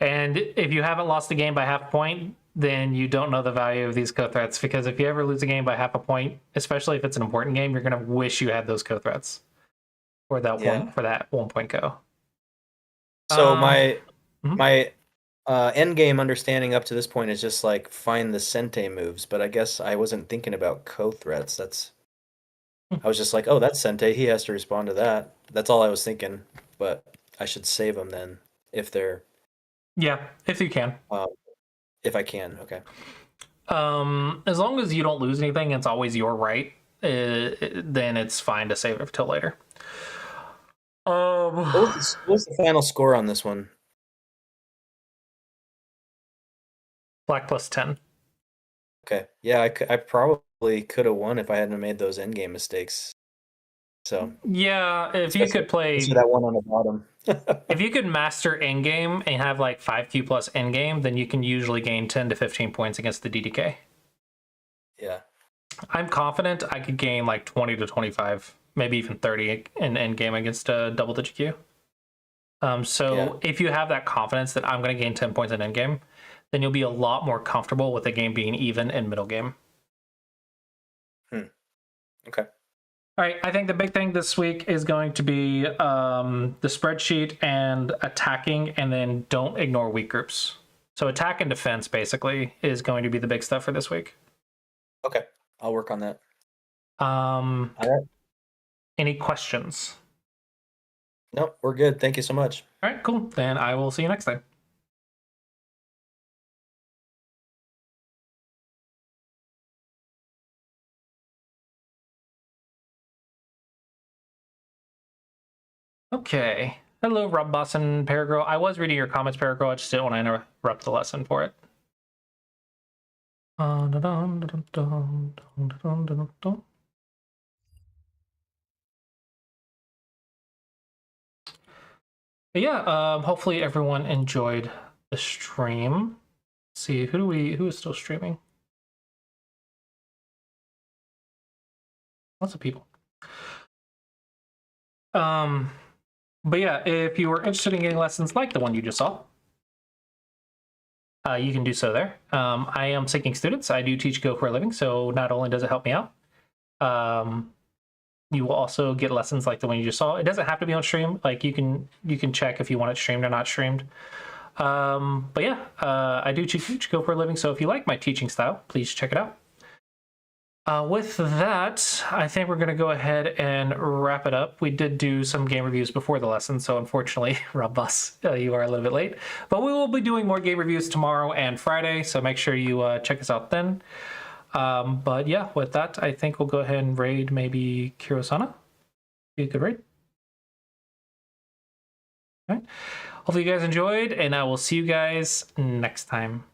And if you haven't lost the game by half a point, then you don't know the value of these co-threats, because if you ever lose a game by half a point, especially if it's an important game, you're going to wish you had those co-threats for that one, for that 1 point go. So my mhm. end game understanding up to this point is just like find the Sente moves, but I guess I wasn't thinking about co-threats. I was just like, oh, that's Sente. He has to respond to that. That's all I was thinking. But I should save them then if they're Yeah, if you can. if I can. Okay. As long as you don't lose anything, it's always your right. Then it's fine to save it till later. What was the final score on this one? Black plus 10. Okay. Yeah, I probably could have won if I hadn't made those endgame mistakes. So yeah, if you could play that one on the bottom. if you could master endgame and have like 5Q plus endgame, then you can usually gain 10 to 15 points against the DDK. Yeah. I'm confident I could gain like 20 to 25, maybe even 30 in endgame against a double digit Q. If you have that confidence that I'm going to gain 10 points in endgame, then you'll be a lot more comfortable with the game being even in middle game. Okay. All right, I think the big thing this week is going to be the spreadsheet and attacking, and then don't ignore weak groups. So attack and defense, basically, is going to be the big stuff for this week. Okay, I'll work on that. All right. Any questions? Nope, we're good. Thank you so much. All right, cool. Then I will see you next time. Okay. Hello, Rob Boss and Paragirl. I was reading your comments, Paragirl. I just didn't want to interrupt the lesson for it. But yeah, hopefully everyone enjoyed the stream. Let's see, who is still streaming? Lots of people. But yeah, if you were interested in getting lessons like the one you just saw, you can do so there. I am seeking students. I do teach Go for a living, so not only does it help me out, you will also get lessons like the one you just saw. It doesn't have to be on stream. Like you can check if you want it streamed or not streamed. But yeah, I do teach Go for a living, so if you like my teaching style, please check it out. With that, I think we're going to go ahead and wrap it up. We did do some game reviews before the lesson, so unfortunately, Rob Bus, you are a little bit late. But we will be doing more game reviews tomorrow and Friday, so make sure you check us out then. But yeah, with that, I think we'll go ahead and raid maybe Kirosana. Be a good raid. All right. Hopefully you guys enjoyed, and I will see you guys next time.